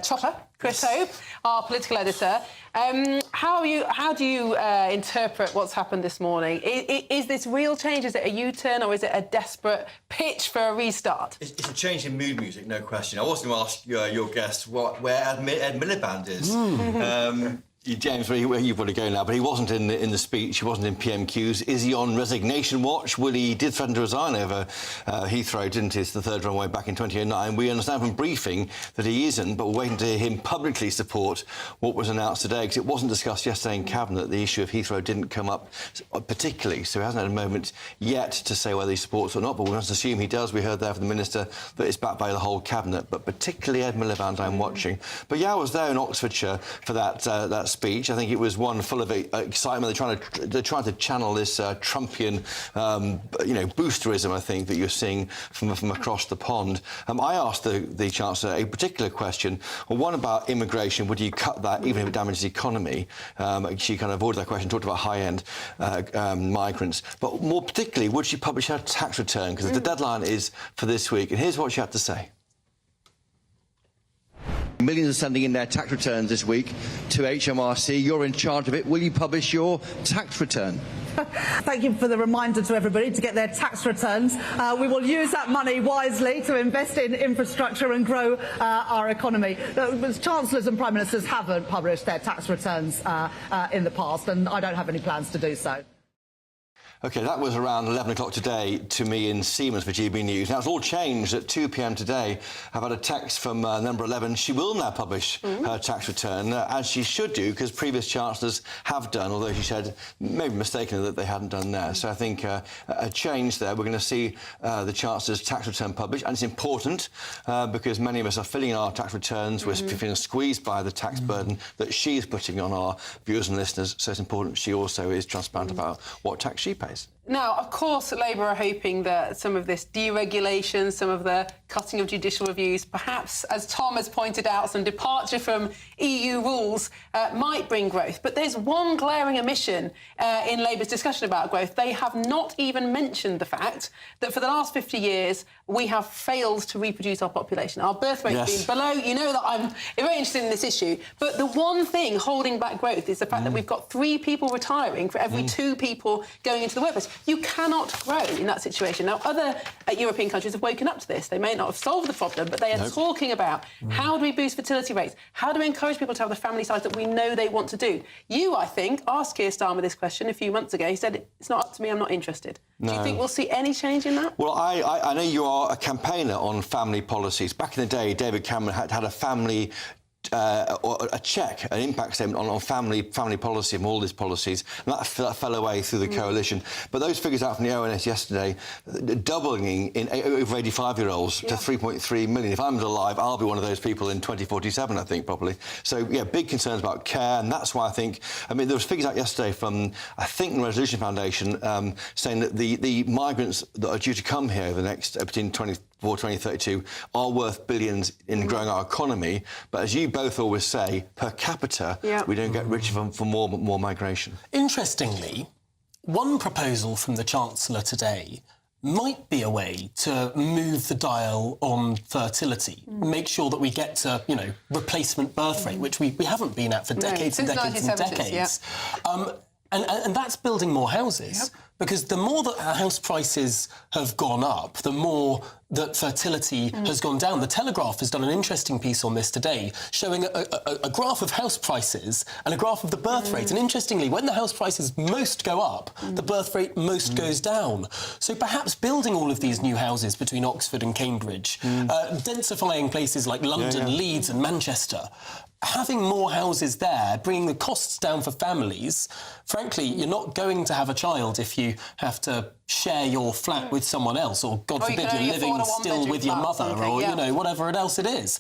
Chopper, Chris Hope, our political editor. How do you interpret what's happened this morning? Is this real change? Is it a U-turn, or is it a desperate pitch for a restart? It's a change in mood music, no question. I was going to ask your guest where Ed Miliband is. James, you've got to go now, but he wasn't in the speech, he wasn't in PMQs. Is he on resignation watch? Well, he did threaten to resign over Heathrow, didn't he? It's the third runway back in 2009. We understand from briefing that he isn't, but we're waiting to hear him publicly support what was announced today, because it wasn't discussed yesterday in Cabinet. The issue of Heathrow didn't come up particularly, so he hasn't had a moment yet to say whether he supports or not, but we must assume he does. We heard there from the Minister that it's backed by the whole Cabinet, but particularly Ed Miliband I'm watching. But yeah, I was there in Oxfordshire for that speech. I think it was one full of excitement. They're trying to channel this Trumpian, boosterism, I think, that you're seeing from across the pond. I asked the Chancellor a particular question, one about immigration. Would you cut that even if it damages the economy? She kind of avoided that question, talked about high-end migrants. But more particularly, would she publish her tax return? Because the deadline is for this week. And here's what she had to say. Millions are sending in their tax returns this week to HMRC. You're in charge of it. Will you publish your tax return? Thank you for the reminder to everybody to get their tax returns. We will use that money wisely to invest in infrastructure and grow our economy. Chancellors and Prime Ministers haven't published their tax returns in the past, and I don't have any plans to do so. OK, that was around 11 o'clock today to me in Siemens for GB News. Now, it's all changed at 2 p.m. today. I've had a text from number 11. She will now publish her tax return, as she should do, because previous Chancellors have done, although she said, maybe mistakenly, that they hadn't done there. So I think a change there. We're going to see the Chancellor's tax return published, and it's important because many of us are filling in our tax returns. We're feeling squeezed by the tax burden that she is putting on our viewers and listeners, so it's important she also is transparent about what tax she pays. Now, of course, Labour are hoping that some of this deregulation, some of the cutting of judicial reviews, perhaps, as Tom has pointed out, some departure from EU rules might bring growth. But there's one glaring omission in Labour's discussion about growth. They have not even mentioned the fact that for the last 50 years, we have failed to reproduce our population. Our birth rate has been below. You know that I'm very interested in this issue. But the one thing holding back growth is the fact that we've got 3 people retiring for every 2 people going into the workforce. You cannot grow in that situation. Now, other European countries have woken up to this. They may not have solved the problem, but they are talking about how do we boost fertility rates? How do we encourage people to have the family size that we know they want to do? You, I think, asked Keir Starmer this question a few months ago. He said, it's not up to me, I'm not interested. No. Do you think we'll see any change in that? Well, I know you are a campaigner on family policies. Back in the day, David Cameron had a family or a check, an impact statement on family policy and all these policies, and that fell away through the coalition. But those figures out from the ONS yesterday, doubling in over 85-year-olds to 3.3 million. If I'm alive, I'll be one of those people in 2047, I think, probably. So, yeah, big concerns about care, and that's why I think... I mean, there was figures out yesterday from, I think, the Resolution Foundation saying that the migrants that are due to come here over the next, between 2032 are worth billions in growing our economy. But as you both always say, per capita, we don't get richer for more migration. Interestingly, one proposal from the Chancellor today might be a way to move the dial on fertility, make sure that we get to, replacement birth rate, which we haven't been at for decades and decades and decades. And that's building more houses. because the more that house prices have gone up, the more that fertility has gone down. The Telegraph has done an interesting piece on this today, showing a graph of house prices and a graph of the birth rate. And interestingly, when the house prices most go up, the birth rate most goes down. So perhaps building all of these new houses between Oxford and Cambridge, densifying places like London, Leeds and Manchester, having more houses there, bringing the costs down for families. Frankly, you're not going to have a child if you have to share your flat with someone else, or God forbid you're living still with your mother, or you know, whatever else it is.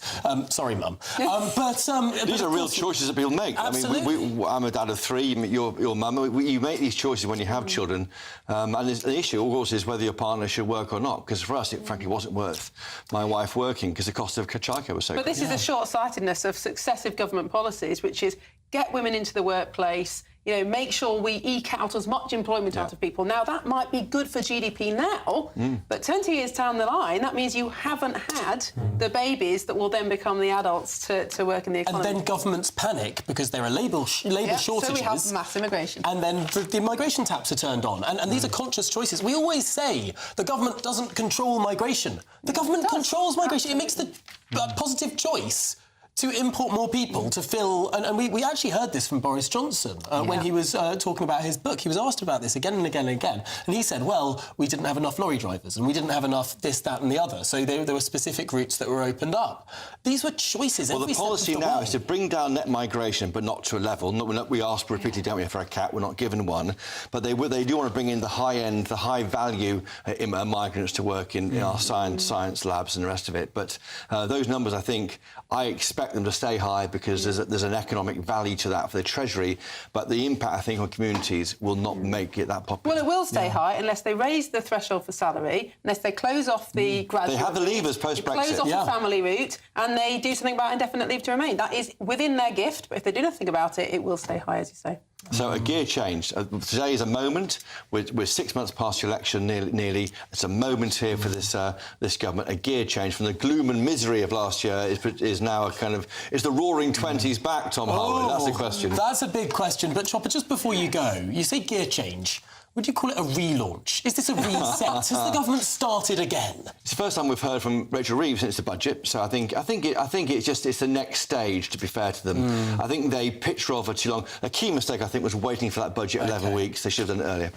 Sorry, Mum. These are real choices that people make. Absolutely. I mean, I'm a dad of 3. Your mum. You make these choices when you have children, and the issue, of course, is whether your partner should work or not. Because for us, it frankly wasn't worth my wife working because the cost of childcare was so. But this is the short-sightedness of successive government policies, which is get women into the workplace. You know, make sure we eke out as much employment out of people. Now, that might be good for GDP now, but 20 years down the line, that means you haven't had the babies that will then become the adults to work in the economy. And then governments panic because there are labour shortages. So we have mass immigration. And then the migration taps are turned on. And these are conscious choices. We always say the government doesn't control migration. The government controls migration. It makes the positive choice to import more people to fill... And we actually heard this from Boris Johnson when he was talking about his book. He was asked about this again and again and again. And he said, well, we didn't have enough lorry drivers and we didn't have enough this, that and the other. So there were specific routes that were opened up. These were choices. Well, the policy now is to bring down net migration, but not to a level. We ask repeatedly, don't we, for a cat. We're not given one. But they do want to bring in the high-end, the high-value migrants to work in our science labs and the rest of it. But those numbers, I expect them to stay high because there's an economic value to that for the Treasury, but the impact, on communities will not make it that popular. Well, it will stay high unless they raise the threshold for salary, unless they close off the graduate... They have the levers post-Brexit. Close off the family route, and they do something about indefinite leave to remain. That is within their gift, but if they do nothing about it, it will stay high, as you say. So a gear change. Today is a moment. We're 6 months past the election, nearly. It's a moment here for this government. A gear change from the gloom and misery of last year is now a kind of... Is the roaring 20s back, Tom Harwood? That's the question. That's a big question. But, Chopper, just before you go, you say gear change. Would you call it a relaunch? Is this a reset? Has the government started again? It's the first time we've heard from Rachel Reeves since the budget, so I think it's the next stage, to be fair to them. I think they pitched her for too long. A key mistake, was waiting for that budget 11 weeks. They should have done it earlier.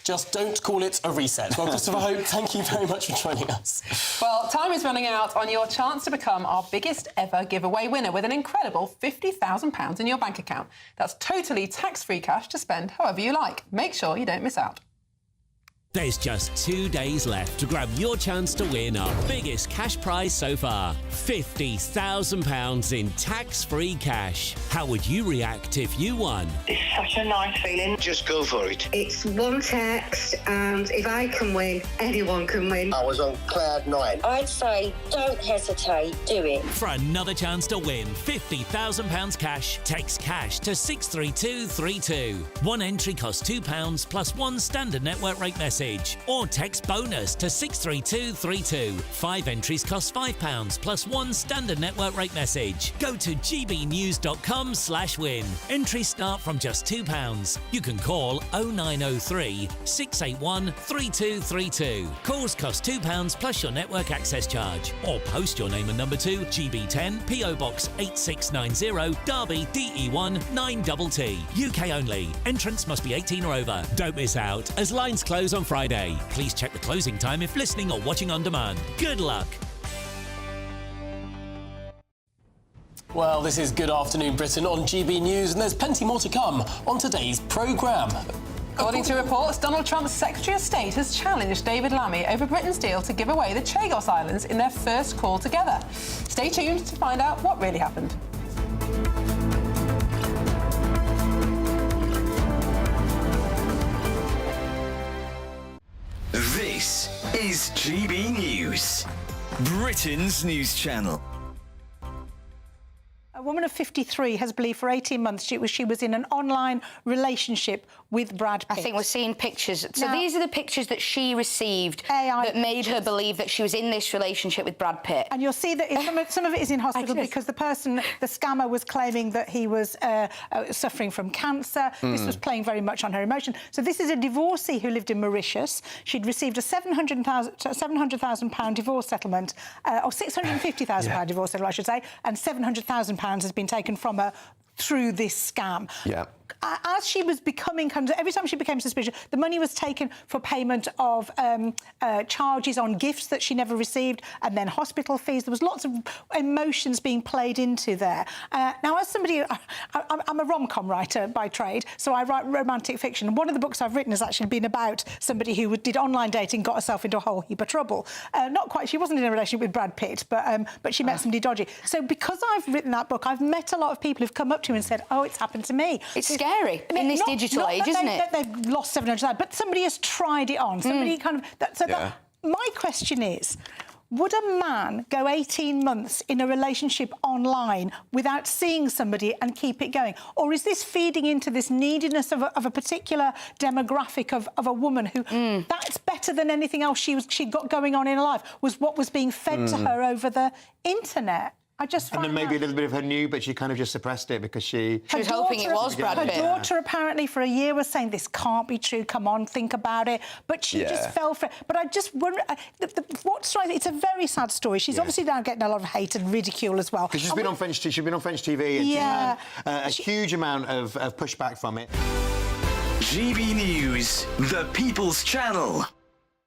Just don't call it a reset. Well, Christopher Hope, thank you very much for joining us. Well, time is running out on your chance to become our biggest ever giveaway winner with an incredible £50,000 in your bank account. That's totally tax-free cash to spend however you like. Make sure you don't miss out. There's just 2 days left to grab your chance to win our biggest cash prize so far, £50,000 in tax-free cash. How would you react if you won? It's such a nice feeling. Just go for it. It's one text, and if I can win, anyone can win. I was on cloud 9. I'd say don't hesitate, do it. For another chance to win £50,000 cash, text cash to 63232. One entry costs £2 plus one standard network rate message. Or text bonus to 63232. 5 entries cost £5 plus one standard network rate message. Go to gbnews.com/win. Entries start from just £2. You can call 0903 681 3232. Calls cost £2 plus your network access charge. Or post your name and number to GB10 PO Box 8690 Derby DE1 9TT. UK only. Entrance must be 18 or over. Don't miss out as lines close on Friday. Please check the closing time if listening or watching on demand. Good luck. Well, this is Good Afternoon Britain on GB News, and there's plenty more to come on today's programme. According to reports, Donald Trump's Secretary of State has challenged David Lammy over Britain's deal to give away the Chagos Islands in their first call together. Stay tuned to find out what really happened. This is GB News, Britain's news channel. A woman woman of 53 has believed for 18 months she was in an online relationship with Brad Pitt. I think we're seeing pictures. So these are the pictures that she received that made her believe that she was in this relationship with Brad Pitt. And you'll see that some of it is in hospital because the scammer was claiming that he was suffering from cancer. This was playing very much on her emotion. So this is a divorcee who lived in Mauritius. She'd received a £700,000 divorce settlement, or £650,000 divorce settlement, I should say, and £700,000 has been taken from her through this scam. Yeah. As she was becoming, every time she became suspicious, the money was taken for payment of charges on gifts that she never received, and then hospital fees. There was lots of emotions being played into there. Now, as somebody, I'm a rom-com writer by trade, so I write romantic fiction. One of the books I've written has actually been about somebody who did online dating, got herself into a whole heap of trouble. Not quite, she wasn't in a relationship with Brad Pitt, but she met somebody dodgy. So because I've written that book, I've met a lot of people who've come up to me and said, oh, it's happened to me. It's scary in this digital age, isn't it? They've lost $700,000, but somebody has tried it on. Somebody my question is, would a man go 18 months in a relationship online without seeing somebody and keep it going? Or is this feeding into this neediness of a particular demographic of a woman who that's better than anything else she'd got going on in her life, was what was being fed to her over the internet? I just and then maybe a little bit of her knew, but she kind of just suppressed it because she was hoping it was Brad Pitt. Her daughter apparently for a year was saying, this can't be true, come on, think about it. But she just fell for it. But I just wonder, what strikes me, it's a very sad story. She's obviously now getting a lot of hate and ridicule as well. Because she's been on French TV and she's had a huge amount of pushback from it. GB News, the People's Channel.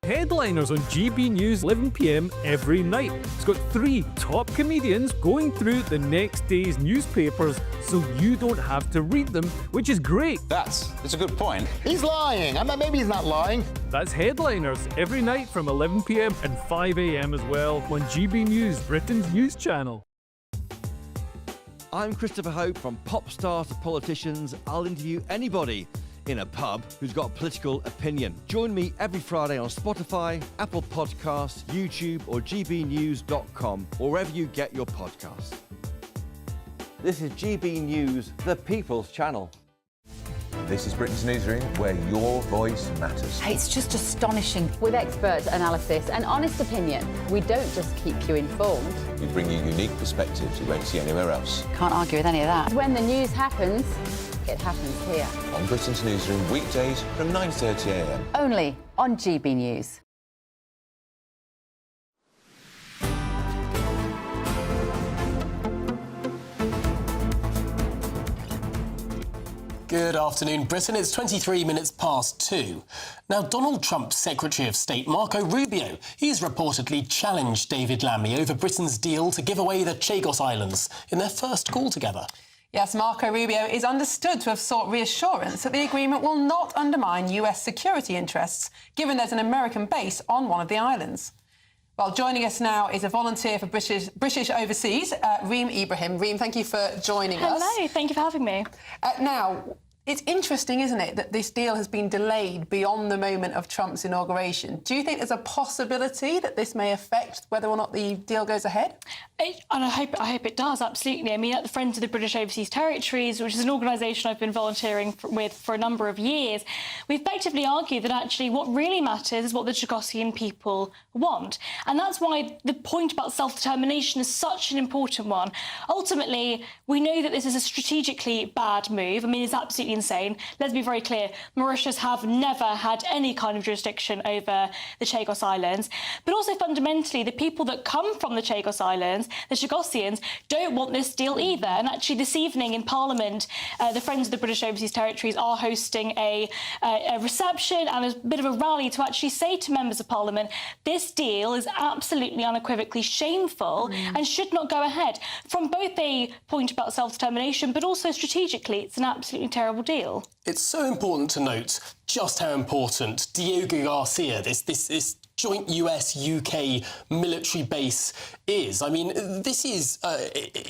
Headliners on GB News 11 p.m. every night. It's got 3 top comedians going through the next day's newspapers so you don't have to read them, which is great. That's a good point. He's lying. I mean, maybe he's not lying. That's Headliners every night from 11 p.m. and 5 a.m. as well on GB News, Britain's news channel. I'm Christopher Hope. From pop stars to politicians, I'll interview anybody in a pub who's got a political opinion. Join me every Friday on Spotify, Apple Podcasts, YouTube or gbnews.com, or wherever you get your podcasts. This is GB News, the People's Channel. This is Britain's Newsroom, where your voice matters. It's just astonishing. With expert analysis and honest opinion, we don't just keep you informed. We bring you unique perspectives you won't see anywhere else. Can't argue with any of that. When the news happens, it happens here. On Britain's Newsroom, weekdays from 9:30 a.m. Only on GB News. Good afternoon, Britain. It's 23 minutes past 2. Now, Donald Trump's Secretary of State, Marco Rubio, he's reportedly challenged David Lammy over Britain's deal to give away the Chagos Islands in their first call together. Yes, Marco Rubio is understood to have sought reassurance that the agreement will not undermine US security interests, given there's an American base on one of the islands. Well, joining us now is a volunteer for British Overseas, Reem Ibrahim. Reem, thank you for joining us. Hello, thank you for having me. Now, it's interesting, isn't it, that this deal has been delayed beyond the moment of Trump's inauguration. Do you think there's a possibility that this may affect whether or not the deal goes ahead? And I hope it does, absolutely. I mean, at the Friends of the British Overseas Territories, which is an organisation I've been volunteering with for a number of years, we effectively argue that actually what really matters is what the Chagosian people want. And that's why the point about self-determination is such an important one. Ultimately, we know that this is a strategically bad move. I mean, it's absolutely insane. Let's be very clear. Mauritius have never had any kind of jurisdiction over the Chagos Islands. But also fundamentally, the people that come from the Chagos Islands, the Chagosians, don't want this deal either. And actually this evening in Parliament, the Friends of the British Overseas Territories are hosting a reception and a bit of a rally to actually say to members of Parliament, this deal is absolutely unequivocally shameful and should not go ahead. From both a point about self-determination, but also strategically, it's an absolutely terrible deal. It's so important to note just how important Diego Garcia, this joint US-UK military base is. I mean, this is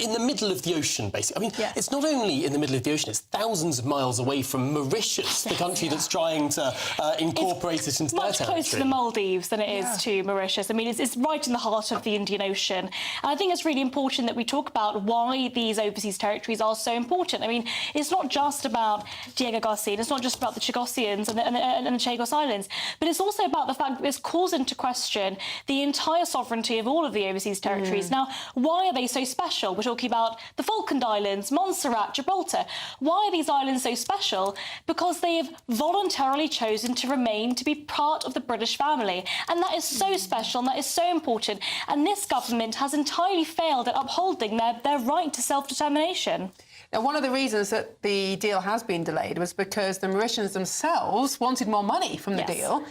in the middle of the ocean, basically. I mean, it's not only in the middle of the ocean, it's thousands of miles away from Mauritius, the country that's trying to incorporate it into their territory. Much closer to the Maldives than it is to Mauritius. I mean, it's right in the heart of the Indian Ocean. And I think it's really important that we talk about why these overseas territories are so important. I mean, it's not just about Diego Garcia, it's not just about the Chagosians and the Chagos Islands, but it's also about the fact that this calls into question the entire sovereignty of all of the overseas territories. Now, why are they so special? We're talking about the Falkland Islands, Montserrat, Gibraltar. Why are these islands so special? Because they have voluntarily chosen to remain, to be part of the British family. And that is so special and that is so important. And this government has entirely failed at upholding their right to self-determination. Now, one of the reasons that the deal has been delayed was because the Mauritians themselves wanted more money from the deal.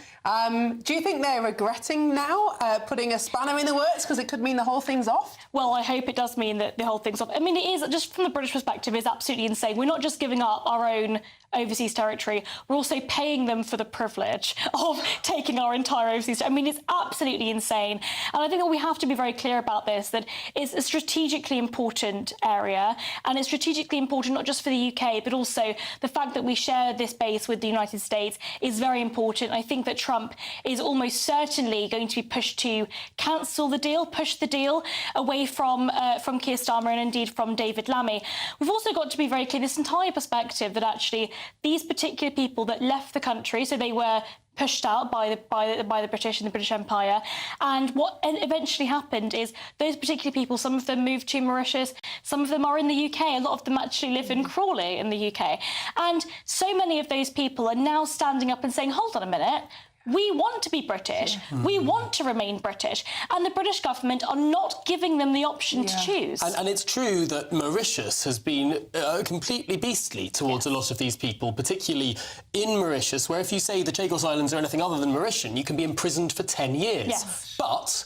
Do you think they're regretting now putting a spanner in the works because it could mean the whole thing's off? Well, I hope it does mean that the whole thing's off. I mean, it is, just from the British perspective, it's absolutely insane. We're not just giving up our own overseas territory, we're also paying them for the privilege of taking our entire overseas. I mean, it's absolutely insane. And I think that we have to be very clear about this, that it's a strategically important area, and it's strategically important not just for the UK, but also the fact that we share this base with the United States is very important. I think that Trump is almost certainly going to be pushed to cancel the deal, push the deal away from Keir Starmer and indeed from David Lammy. We've also got to be very clear, this entire perspective that actually these particular people that left the country, so they were pushed out by the British and the British Empire. And what eventually happened is those particular people, some of them moved to Mauritius, some of them are in the UK, a lot of them actually live in Crawley in the UK. And so many of those people are now standing up and saying, hold on a minute, we want to be British. We want to remain British. And the British government are not giving them the option to choose. And it's true that Mauritius has been completely beastly towards a lot of these people, particularly in Mauritius, where if you say the Chagos Islands are anything other than Mauritian, you can be imprisoned for 10 years. Yes. But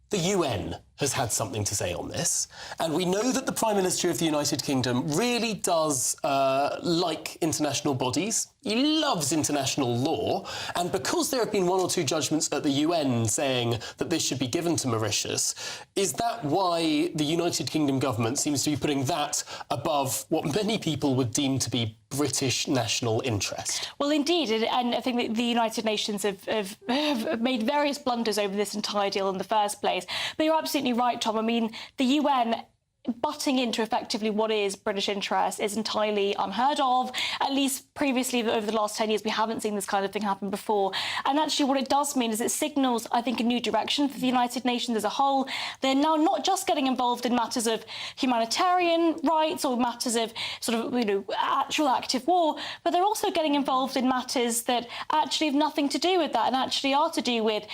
the UN has had something to say on this, and we know that the Prime Minister of the United Kingdom really does like international bodies. He loves international law, and because there have been one or two judgments at the UN saying that this should be given to Mauritius, is that why the United Kingdom government seems to be putting that above what many people would deem to be British national interest? Well, indeed, and I think that the United Nations have made various blunders over this entire deal in the first place. But you're absolutely right, Tom. I mean, the UN butting into effectively what is British interest is entirely unheard of. At least previously, over the last 10 years, we haven't seen this kind of thing happen before. And actually what it does mean is it signals, I think, a new direction for the United Nations as a whole. They're now not just getting involved in matters of humanitarian rights or matters of sort of, actual active war, but they're also getting involved in matters that actually have nothing to do with that and actually are to do with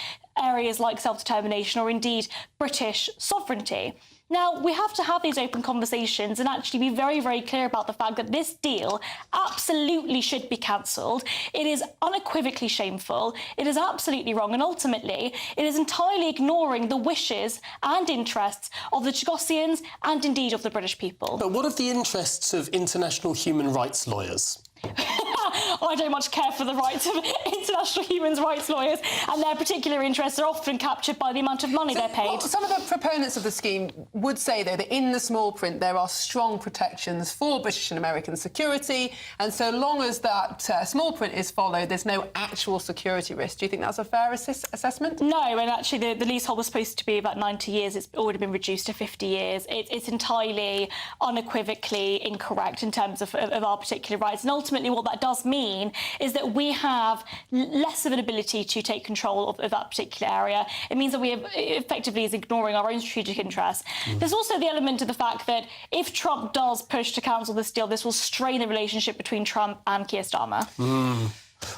areas like self-determination or indeed British sovereignty. Now, we have to have these open conversations and actually be very, very clear about the fact that this deal absolutely should be cancelled. It is unequivocally shameful. It is absolutely wrong. And ultimately, it is entirely ignoring the wishes and interests of the Chagosians and indeed of the British people. But what of the interests of international human rights lawyers? I don't much care for the rights of international human rights lawyers, and their particular interests are often captured by the amount of money they're paid. Well, some of the proponents of the scheme would say, though, that in the small print there are strong protections for British and American security, and so long as that small print is followed, there's no actual security risk. Do you think that's a fair assessment? No, and actually the leasehold was supposed to be about 90 years. It's already been reduced to 50 years. It's entirely unequivocally incorrect in terms of our particular rights, and ultimately what that does mean is that we have less of an ability to take control of that particular area. It means that we have effectively is ignoring our own strategic interests. There's also the element of the fact that if Trump does push to cancel this deal, this will strain the relationship between Trump and Keir Starmer.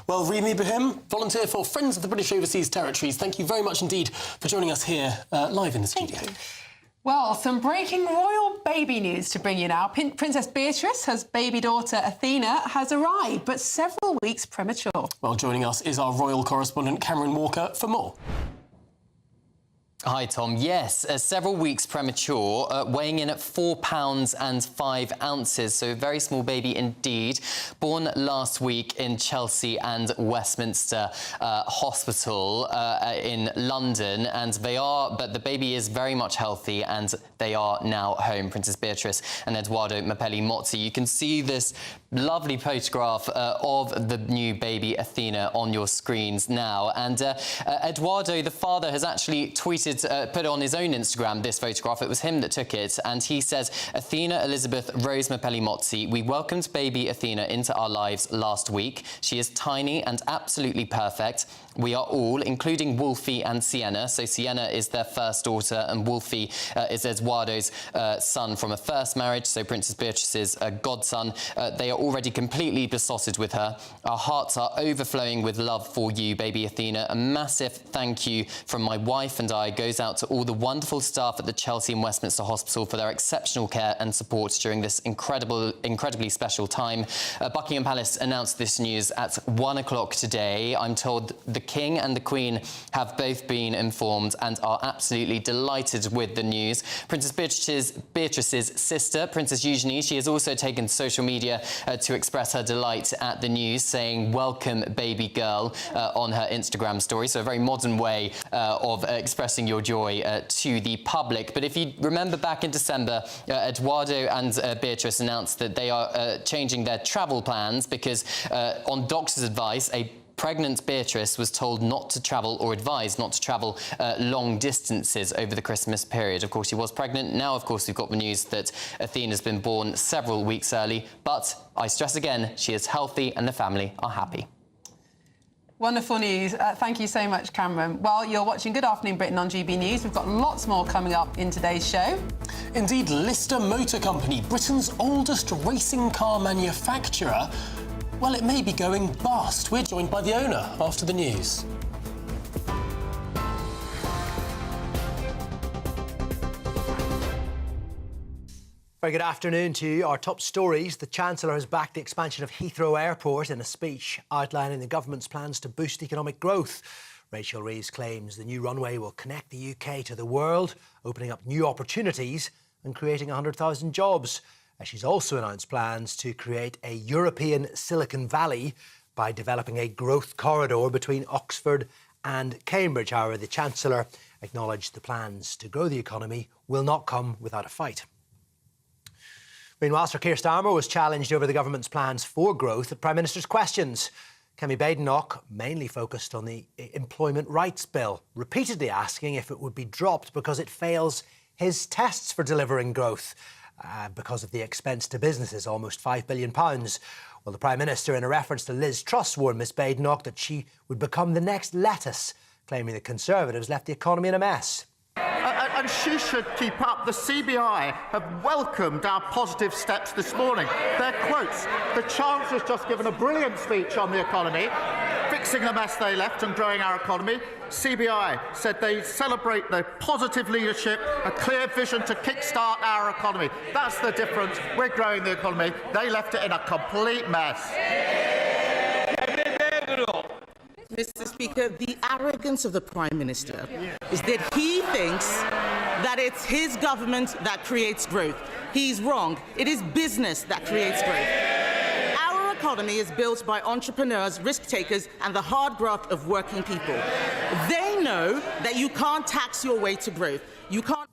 Well, Rimi Bahim, volunteer for Friends of the British Overseas Territories, thank you very much indeed for joining us here live in the studio. Well, some breaking royal baby news to bring you now. Princess Beatrice, her baby daughter Athena, has arrived, but several weeks premature. Well, joining us is our royal correspondent Cameron Walker for more. Hi, Tom. Yes, several weeks premature, weighing in at £4 and 5 ounces, so a very small baby indeed. Born last week in Chelsea and Westminster Hospital in London, and but the baby is very much healthy, and they are now home, Princess Beatrice and Edoardo Mapelli-Mozzi. You can see this lovely photograph of the new baby Athena on your screens now, and Edoardo, the father, has actually tweeted, put on his own Instagram this photograph. It was him that took it, and he says, Athena Elizabeth Rose Mapelli-Mozzi, we welcomed baby Athena into our lives last week. She is tiny and absolutely perfect. We are all, including Wolfie and Sienna. So Sienna is their first daughter, and Wolfie is Eduardo's son from a first marriage, so Princess Beatrice's godson. They are already completely besotted with her. Our hearts are overflowing with love for you, baby Athena. A massive thank you from my wife and I goes out to all the wonderful staff at the Chelsea and Westminster Hospital for their exceptional care and support during this incredibly special time. Buckingham Palace announced this news at 1 o'clock today. I'm told the King and the Queen have both been informed and are absolutely delighted with the news. Princess Beatrice's sister, Princess Eugenie, she has also taken social media to express her delight at the news, saying, welcome, baby girl, on her Instagram story. So a very modern way of expressing your joy to the public. But if you remember back in December, Edoardo and Beatrice announced that they are changing their travel plans because on doctor's advice, a pregnant Beatrice was told not to travel, or advised not to travel long distances over the Christmas period. Of course, she was pregnant. Now, of course, we've got the news that Athena's been born several weeks early. But I stress again, she is healthy and the family are happy. Wonderful news. Thank you so much, Cameron. Well, you're watching Good Afternoon Britain on GB News. We've got lots more coming up in today's show. Indeed, Lister Motor Company, Britain's oldest racing car manufacturer, well, it may be going bust. We're joined by the owner after the news. Very good afternoon to you. Our top stories. The Chancellor has backed the expansion of Heathrow Airport in a speech outlining the government's plans to boost economic growth. Rachel Reeves claims the new runway will connect the UK to the world, opening up new opportunities and creating 100,000 jobs. She's also announced plans to create a European Silicon Valley by developing a growth corridor between Oxford and Cambridge. However, the Chancellor acknowledged the plans to grow the economy will not come without a fight. Meanwhile, Sir Keir Starmer was challenged over the government's plans for growth at Prime Minister's Questions. Kemi Badenoch mainly focused on the Employment Rights Bill, repeatedly asking if it would be dropped because it fails his tests for delivering growth. Because of the expense to businesses, almost £5 billion. Well, the Prime Minister, in a reference to Liz Truss, warned Miss Badenoch that she would become the next lettuce, claiming the Conservatives left the economy in a mess. And she should keep up. The CBI have welcomed our positive steps this morning. Their quotes: the Chancellor's just given a brilliant speech on the economy, fixing the mess they left and growing our economy. CBI said they celebrate their positive leadership, a clear vision to kickstart our economy. That's the difference. We're growing the economy. They left it in a complete mess. Mr. Speaker, the arrogance of the Prime Minister is that he thinks that it's his government that creates growth. He's wrong. It is business that creates growth. Our economy is built by entrepreneurs, risk takers, and the hard graft of working people. They know that you can't tax your way to growth. You can't.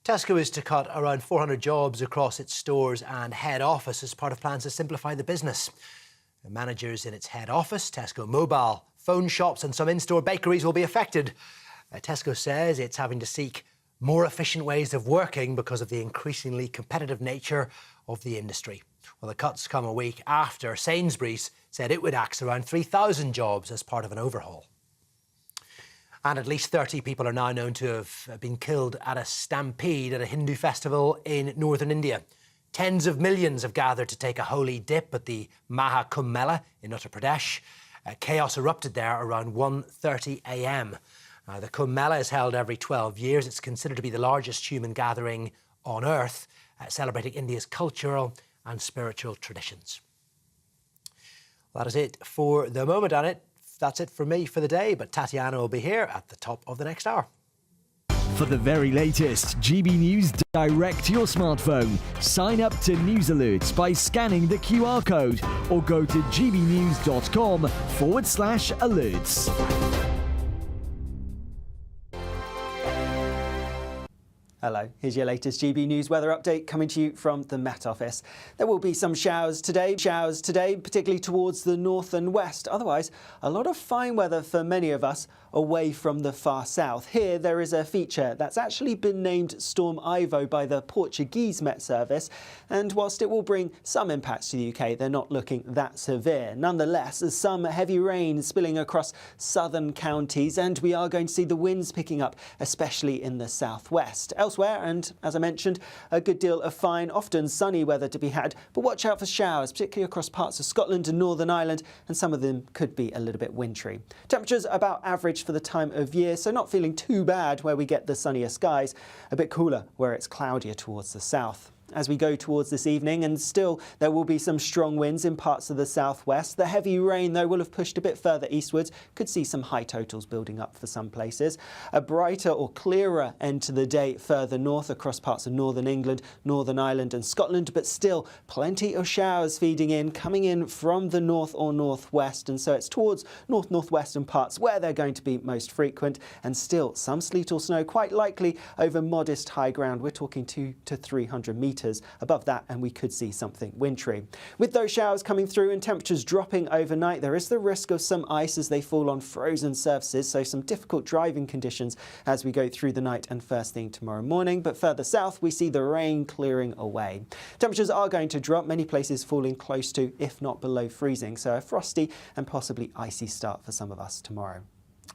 Tesco is to cut around 400 jobs across its stores and head office as part of plans to simplify the business. The managers in its head office, Tesco Mobile, phone shops and some in-store bakeries will be affected. Tesco says it's having to seek more efficient ways of working because of the increasingly competitive nature of the industry. Well, the cuts come a week after Sainsbury's said it would axe around 3,000 jobs as part of an overhaul. And at least 30 people are now known to have been killed at a stampede at a Hindu festival in northern India. Tens of millions have gathered to take a holy dip at the Maha Kumbh Mela in Uttar Pradesh. Chaos erupted there around 1:30 a.m. The Kumbh Mela is held every 12 years. It's considered to be the largest human gathering on earth, celebrating India's cultural and spiritual traditions. Well, that is it for the moment, and that's it for me for the day. But Tatiana will be here at the top of the next hour. For the very latest GB News direct to your smartphone, sign up to News Alerts by scanning the QR code or go to gbnews.com/alerts. Hello, here's your latest GB News weather update coming to you from the Met Office. There will be some showers today, particularly towards the north and west. Otherwise, a lot of fine weather for many of us away from the far south. Here, there is a feature that's actually been named Storm Ivo by the Portuguese Met Service, and whilst it will bring some impacts to the UK, they're not looking that severe. Nonetheless, there's some heavy rain spilling across southern counties, and we are going to see the winds picking up, especially in the southwest. Elsewhere, and as I mentioned, a good deal of fine, often sunny weather to be had, but watch out for showers, particularly across parts of Scotland and Northern Ireland, and some of them could be a little bit wintry. Temperatures about average for the time of year, so not feeling too bad where we get the sunnier skies, a bit cooler where it's cloudier towards the south. As we go towards this evening, and still there will be some strong winds in parts of the southwest. The heavy rain, though, will have pushed a bit further eastwards. Could see some high totals building up for some places. A brighter or clearer end to the day further north across parts of northern England, Northern Ireland and Scotland, but still plenty of showers feeding in, coming in from the north or northwest, and so it's towards northwestern parts where they're going to be most frequent, and still some sleet or snow quite likely over modest high ground. We're talking 200 to 300 metres above that, and we could see something wintry. With those showers coming through and temperatures dropping overnight, there is the risk of some ice as they fall on frozen surfaces, so some difficult driving conditions as we go through the night and first thing tomorrow morning. But further south, we see the rain clearing away. Temperatures are going to drop, many places falling close to, if not below freezing, so a frosty and possibly icy start for some of us tomorrow.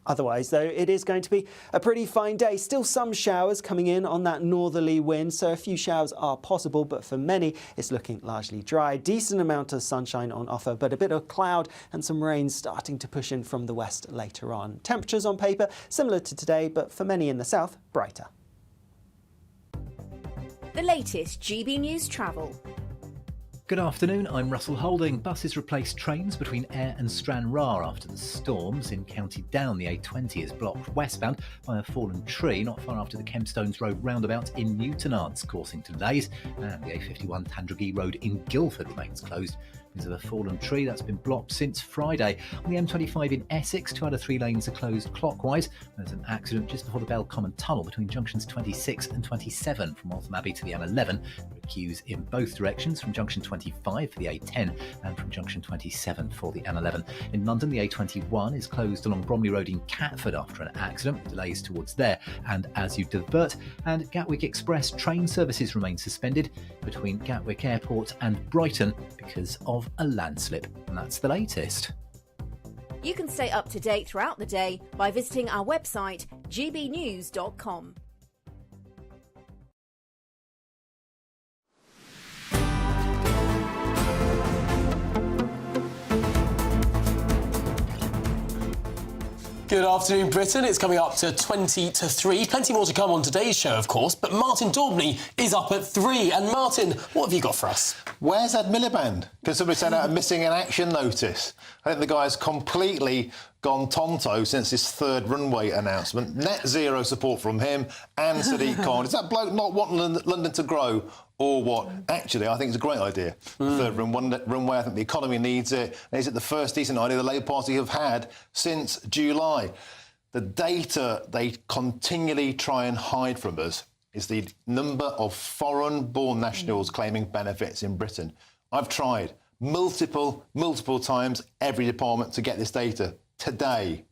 Otherwise, though, it is going to be a pretty fine day. Still some showers coming in on that northerly wind, so a few showers are possible, but for many, it's looking largely dry. Decent amount of sunshine on offer, but a bit of cloud and some rain starting to push in from the west later on. Temperatures on paper similar to today, but for many in the south, brighter. The latest GB News travel. Good afternoon, I'm Russell Holding. Buses replaced trains between Ayr and Stranraer after the storms. In County Down, the A20 is blocked westbound by a fallen tree not far after the Kempstones Road roundabout in Newtonards, causing delays. And the A51 Tandragee Road in Guildford remains closed because of a fallen tree that's been blocked since Friday. On the M25 in Essex, 2 out of 3 lanes are closed clockwise. There's an accident just before the Bell Common Tunnel between junctions 26 and 27 from Waltham Abbey to the M11. There are queues in both directions from junction 25 for the A10 and from junction 27 for the M11. In London, the A21 is closed along Bromley Road in Catford after an accident, with delays towards there and as you divert. And Gatwick Express train services remain suspended between Gatwick Airport and Brighton because of a landslip. And that's the latest. You can stay up to date throughout the day by visiting our website gbnews.com. Good afternoon, Britain. It's coming up to 20 to 3. Plenty more to come on today's show, of course, but Martin Daubney is up at 3. And Martin, what have you got for us? Where's Ed Miliband? Because somebody sent out a missing in action notice. I think the guy's completely gone tonto since his third runway announcement. Net zero support from him and Sadiq Khan. Is that bloke not wanting London to grow? Or what? Actually, I think it's a great idea. Third runway, I think the economy needs it. And is it the first decent idea the Labour Party have had since July? The data they continually try and hide from us is the number of foreign-born nationals claiming benefits in Britain. I've tried multiple times, every department, to get this data. Today,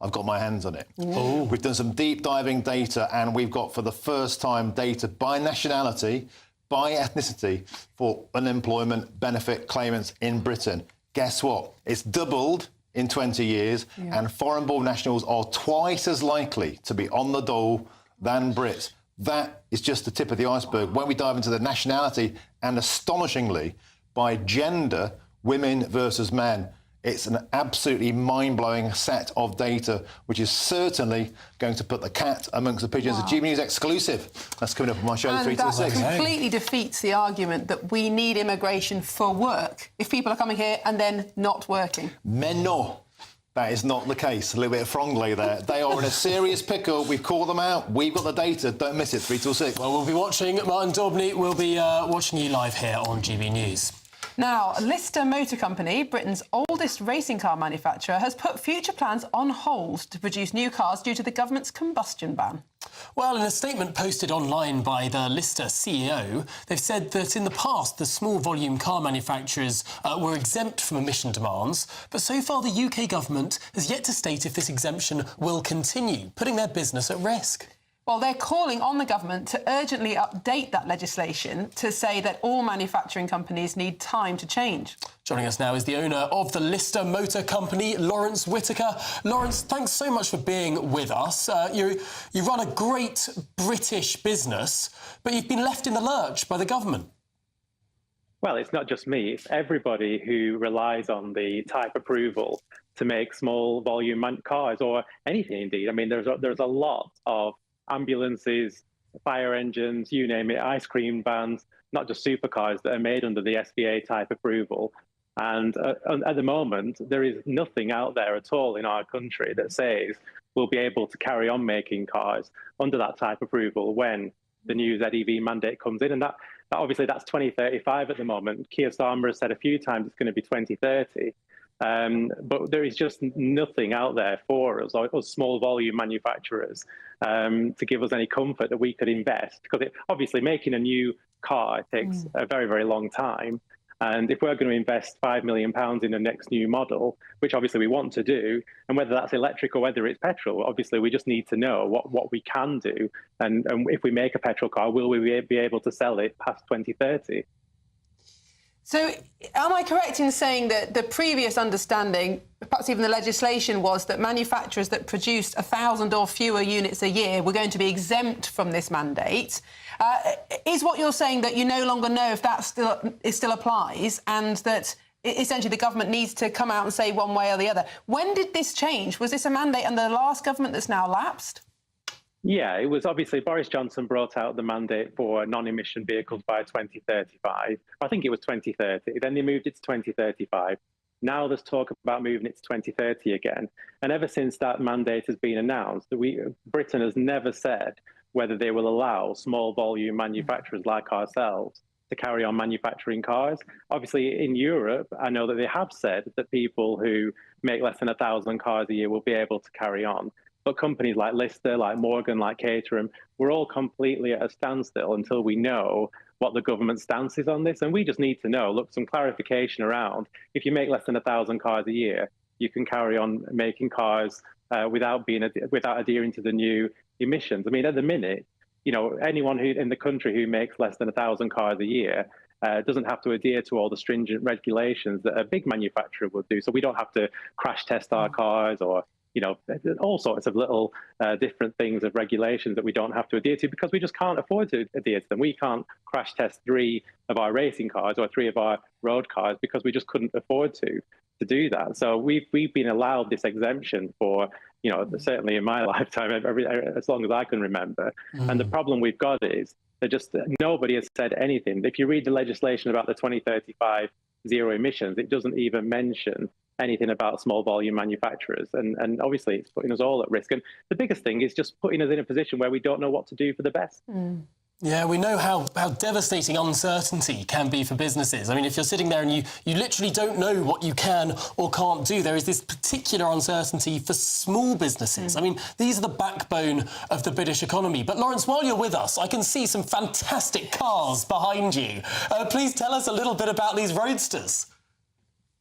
I've got my hands on it. Ooh. We've done some deep diving data, and we've got, for the first time, data by nationality, by ethnicity, for unemployment benefit claimants in Britain. Guess what? It's doubled in 20 years, and foreign-born nationals are twice as likely to be on the dole than Brits. That is just the tip of the iceberg. When we dive into the nationality, and astonishingly, by gender, women versus men, it's an absolutely mind-blowing set of data, which is certainly going to put the cat amongst the pigeons. Wow. A GB News exclusive. That's coming up on my show, 3 to 6. That completely defeats the argument that we need immigration for work if people are coming here and then not working. Men no. That is not the case. A little bit of Frongley there. They are in a serious pickle. We've called them out. We've got the data. Don't miss it. 3 till 6. Well, we'll be watching. Martin Daubney will be watching you live here on GB News. Now, Lister Motor Company, Britain's oldest racing car manufacturer, has put future plans on hold to produce new cars due to the government's combustion ban. Well, in a statement posted online by the Lister CEO, they've said that in the past the small volume car manufacturers were exempt from emission demands, but so far the UK government has yet to state if this exemption will continue, putting their business at risk. Well, they're calling on the government to urgently update that legislation to say that all manufacturing companies need time to change. Joining us now is the owner of the Lister Motor Company, Lawrence Whitaker. Lawrence, thanks so much for being with us. You run a great British business, but you've been left in the lurch by the government. Well, it's not just me, it's everybody who relies on the type approval to make small volume cars or anything indeed. I mean, there's a lot of ambulances, fire engines, you name it, ice cream vans, not just supercars that are made under the SVA type approval. And at the moment, there is nothing out there at all in our country that says we'll be able to carry on making cars under that type approval when the new ZEV mandate comes in. And that obviously that's 2035 at the moment. Keir Starmer has said a few times it's going to be 2030. But there is just nothing out there for us, or small volume manufacturers, to give us any comfort that we could invest. Because obviously making a new car takes a very, very long time. And if we're going to invest £5 million in the next new model, which obviously we want to do, and whether that's electric or whether it's petrol, obviously we just need to know what we can do. And if we make a petrol car, will we be able to sell it past 2030? So am I correct in saying that the previous understanding, perhaps even the legislation, was that manufacturers that produced 1,000 or fewer units a year were going to be exempt from this mandate? Is what you're saying that you no longer know if that still applies, and that essentially the government needs to come out and say one way or the other? When did this change? Was this a mandate under the last government that's now lapsed? Yeah, it was obviously Boris Johnson brought out the mandate for non-emission vehicles by 2035. I think it was 2030. Then they moved it to 2035. Now there's talk about moving it to 2030 again. And ever since that mandate has been announced, Britain has never said whether they will allow small volume manufacturers like ourselves to carry on manufacturing cars. Obviously, in Europe, I know that they have said that people who make less than 1,000 cars a year will be able to carry on. But companies like Lister, like Morgan, like Caterham, we're all completely at a standstill until we know what the government stance is on this. And we just need to know, look, some clarification around, if you make less than 1,000 cars a year, you can carry on making cars without adhering to the new emissions. I mean, at the minute, you know, anyone who in the country who makes less than 1,000 cars a year doesn't have to adhere to all the stringent regulations that a big manufacturer would do. So we don't have to crash test our cars, or you know, all sorts of little different things of regulations that we don't have to adhere to because we just can't afford to adhere to them. We can't crash test 3 of our racing cars or 3 of our road cars because we just couldn't afford to do that. So we've been allowed this exemption for, you know, certainly in my lifetime, as long as I can remember. And the problem we've got is that just nobody has said anything. If you read the legislation about the 2035 zero emissions, it doesn't even mention anything about small volume manufacturers. And obviously it's putting us all at risk. And the biggest thing is just putting us in a position where we don't know what to do for the best. Yeah, we know how devastating uncertainty can be for businesses. I mean, if you're sitting there and you literally don't know what you can or can't do, there is this particular uncertainty for small businesses. I mean, these are the backbone of the British economy. But Lawrence, while you're with us, I can see some fantastic cars behind you. Please tell us a little bit about these roadsters.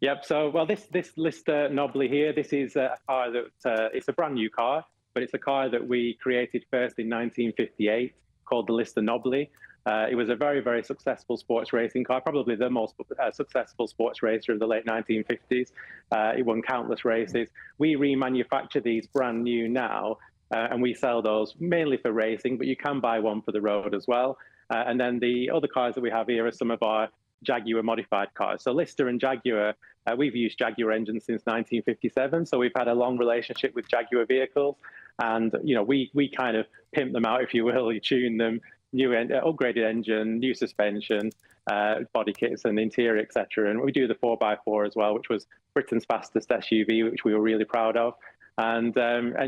Yep. So, well, this Lister Nobly here, this is a car that it's a brand new car, but it's a car that we created first in 1958, called the Lister Nobly. It was a very, very successful sports racing car, probably the most successful sports racer of the late 1950s. It won countless races. We remanufacture these brand new now, and we sell those mainly for racing, but you can buy one for the road as well. And then the other cars that we have here are some of our Jaguar modified cars. So Lister and Jaguar, we've used Jaguar engines since 1957, so we've had a long relationship with Jaguar vehicles. And, you know, we kind of pimp them out, if you will. You tune them, new upgraded engine, new suspension, body kits and interior, etc. And we do the 4x4 as well, which was Britain's fastest SUV, which we were really proud of. And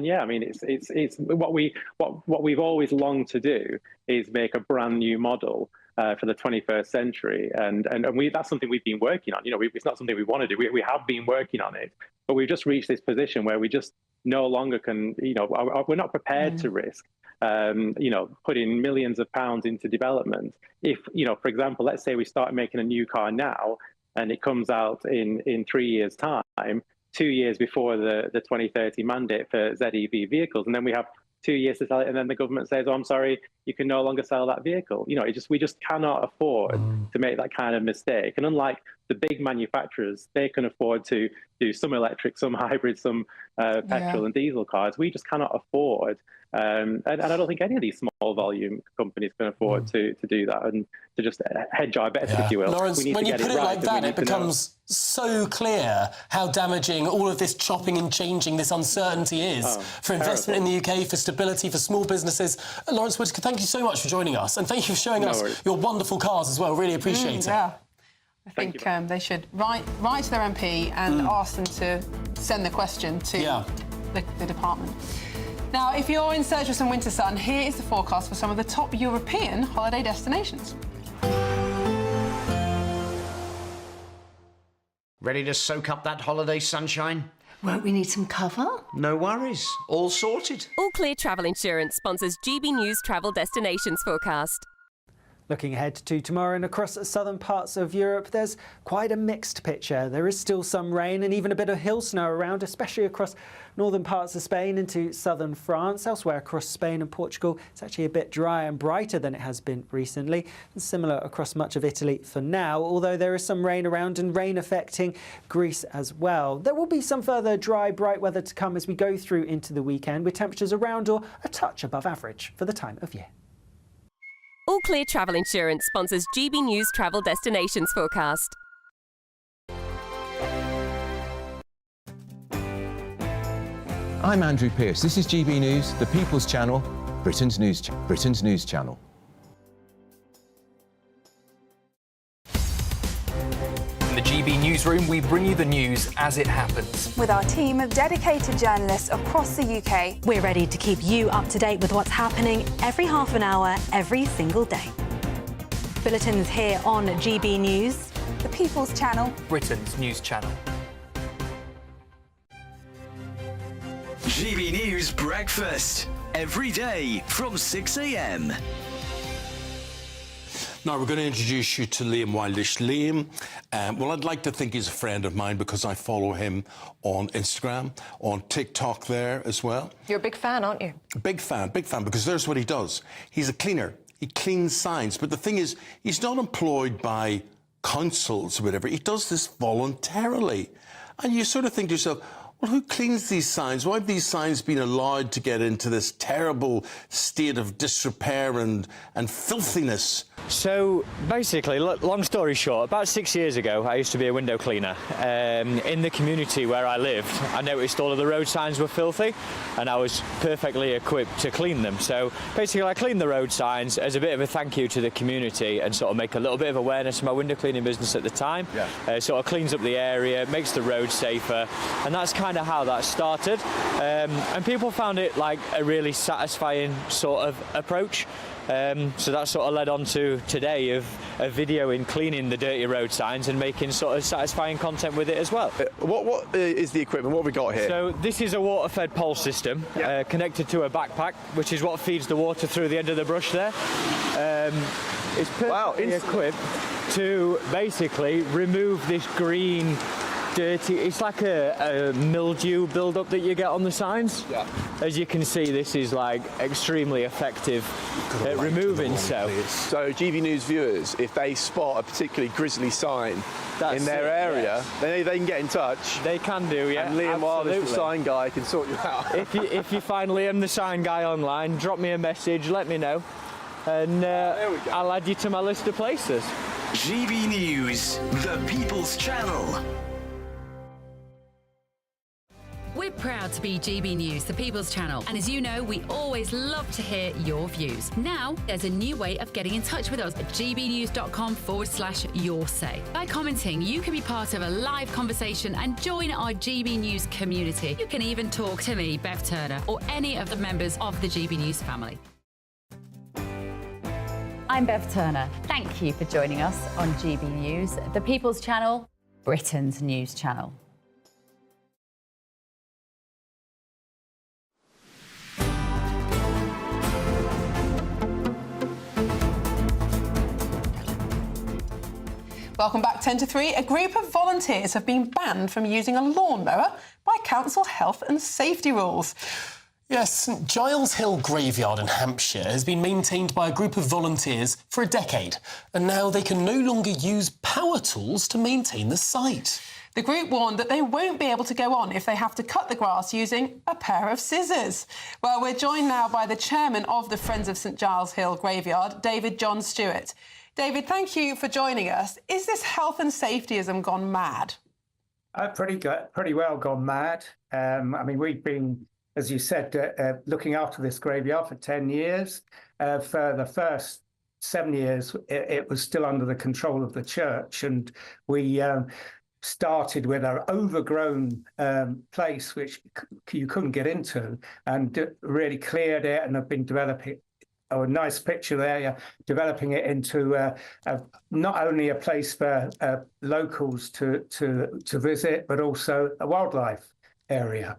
yeah, I mean, it's what we've always longed to do is make a brand new model for the 21st century, and that's something we've been working on. You know, it's not something we want to do. We have been working on it, but we've just reached this position where we just no longer can. You know, we're not prepared to risk. You know, putting millions of pounds into development. If, you know, for example, let's say we start making a new car now and it comes out in 3 years' time, 2 years before the 2030 mandate for ZEV vehicles, and then we have 2 years to sell it, and then the government says, "Oh, I'm sorry, you can no longer sell that vehicle." You know, we just cannot afford to make that kind of mistake. And unlike the big manufacturers, they can afford to do some electric, some hybrid, some petrol and diesel cars. We just cannot afford. And I don't think any of these small volume companies can afford to do that and to just hedge our bets, if you will. Lawrence, when you put it like that, it becomes so clear how damaging all of this chopping and changing, this uncertainty is for investment in the UK, for stability, for small businesses. Lawrence Whitaker, thank you so much for joining us, and thank you for showing us your wonderful cars as well. Really appreciate it. Yeah. I think they should write to their MP and ask them to send the question to the department. Now, if you're in search of some winter sun, here is the forecast for some of the top European holiday destinations. Ready to soak up that holiday sunshine? Won't we need some cover? No worries. All sorted. All Clear Travel Insurance sponsors GB News Travel Destinations forecast. Looking ahead to tomorrow and across southern parts of Europe, there's quite a mixed picture. There is still some rain and even a bit of hill snow around, especially across northern parts of Spain into southern France. Elsewhere across Spain and Portugal, it's actually a bit drier and brighter than it has been recently, and similar across much of Italy for now, although there is some rain around and rain affecting Greece as well. There will be some further dry, bright weather to come as we go through into the weekend, with temperatures around or a touch above average for the time of year. All Clear Travel Insurance sponsors GB News Travel Destinations forecast. I'm Andrew Pearce. This is GB News, the People's Channel, Britain's news channel. In the GB Newsroom, we bring you the news as it happens. With our team of dedicated journalists across the UK, we're ready to keep you up to date with what's happening every half an hour, every single day. Bulletins here on GB News, the People's Channel, Britain's news channel. GB News Breakfast, every day from 6 a.m. Now, we're going to introduce you to Liam Wildish. Liam, well, I'd like to think he's a friend of mine because I follow him on Instagram, on TikTok there as well. You're a big fan, aren't you? Big fan, because there's what he does. He's a cleaner. He cleans signs. But the thing is, he's not employed by councils or whatever. He does this voluntarily. And you sort of think to yourself, well, who cleans these signs? Why have these signs been allowed to get into this terrible state of disrepair and filthiness? So basically, long story short, about 6 years ago, I used to be a window cleaner. In the community where I lived, I noticed all of the road signs were filthy, and I was perfectly equipped to clean them. So basically, I cleaned the road signs as a bit of a thank you to the community and sort of make a little bit of awareness of my window cleaning business at the time. Sort of cleans up the area, makes the road safer, and that's kind of how that started. And people found it like a really satisfying sort of approach. So that sort of led on to today of a video in cleaning the dirty road signs and making sort of satisfying content with it as well. What is the equipment? What have we got here? So this is a water-fed pole system connected to a backpack, which is what feeds the water through the end of the brush there. It's perfectly equipped to basically remove this green dirty, it's like a mildew build-up that you get on the signs. As you can see, this is like extremely effective at removing so GB News viewers, if they spot a particularly grisly sign in their area, then they can get in touch. They can do, yeah. And Liam Wildish, the sign guy, can sort you out. if you find Liam the sign guy online, drop me a message, let me know, and I'll add you to my list of places. GB News, the People's Channel. We're proud to be GB News, the People's Channel. And as you know, we always love to hear your views. Now, there's a new way of getting in touch with us at gbnews.com/your say. By commenting, you can be part of a live conversation and join our GB News community. You can even talk to me, Bev Turner, or any of the members of the GB News family. I'm Bev Turner. Thank you for joining us on GB News, the People's Channel, Britain's news channel. Welcome back, 10 to 3. A group of volunteers have been banned from using a lawnmower by council health and safety rules. Yes, St Giles Hill Graveyard in Hampshire has been maintained by a group of volunteers for a decade, and now they can no longer use power tools to maintain the site. The group warned that they won't be able to go on if they have to cut the grass using a pair of scissors. Well, we're joined now by the chairman of the Friends of St Giles Hill Graveyard, David John Stewart. David, thank you for joining us. Is this health and safetyism gone mad? Pretty well gone mad. I mean, we've been, as you said, looking after this graveyard for 10 years. For the first 7 years, it was still under the control of the church, and we started with an overgrown place which you couldn't get into, and really cleared it, and have been developing. Oh, a nice picture there, yeah, developing it into not only a place for locals to visit, but also a wildlife area.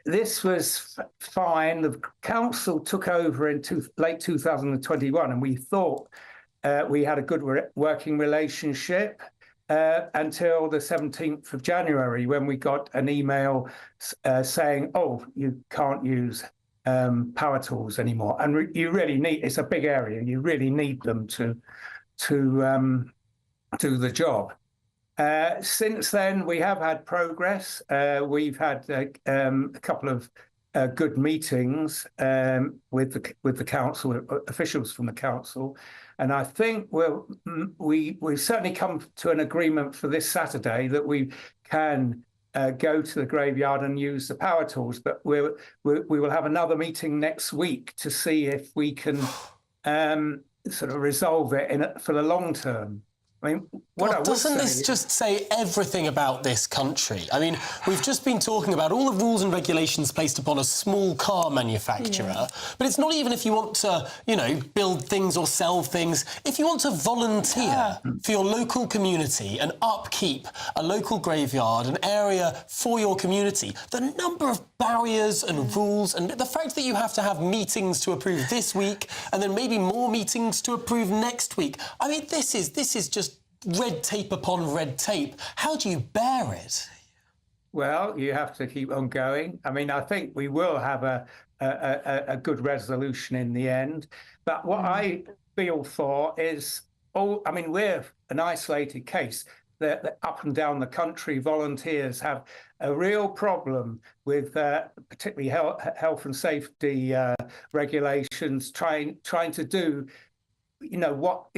This was fine. The council took over in late 2021, and we thought we had a good working relationship until the 17th of January, when we got an email saying, oh, you can't use power tools anymore, and you really need. It's a big area. You really need them to do the job. Since then, we have had progress. We've had a couple of good meetings with the council, officials from the council, and I think we've certainly come to an agreement for this Saturday that we can go to the graveyard and use the power tools, but we will have another meeting next week to see if we can sort of resolve it for the long term. I mean, doesn't this just say everything about this country? I mean, we've just been talking about all the rules and regulations placed upon a small car manufacturer, but it's not even if you want to, build things or sell things. If you want to volunteer for your local community and upkeep a local graveyard, an area for your community, the number of barriers and rules, and the fact that you have to have meetings to approve this week and then maybe more meetings to approve next week. I mean, this is just red tape upon red tape. How do you bear it? Well, you have to keep on going. I mean, I think we will have a good resolution in the end. But what I feel for is, we're an isolated case. That up and down the country, volunteers have a real problem with particularly health and safety regulations, trying to do what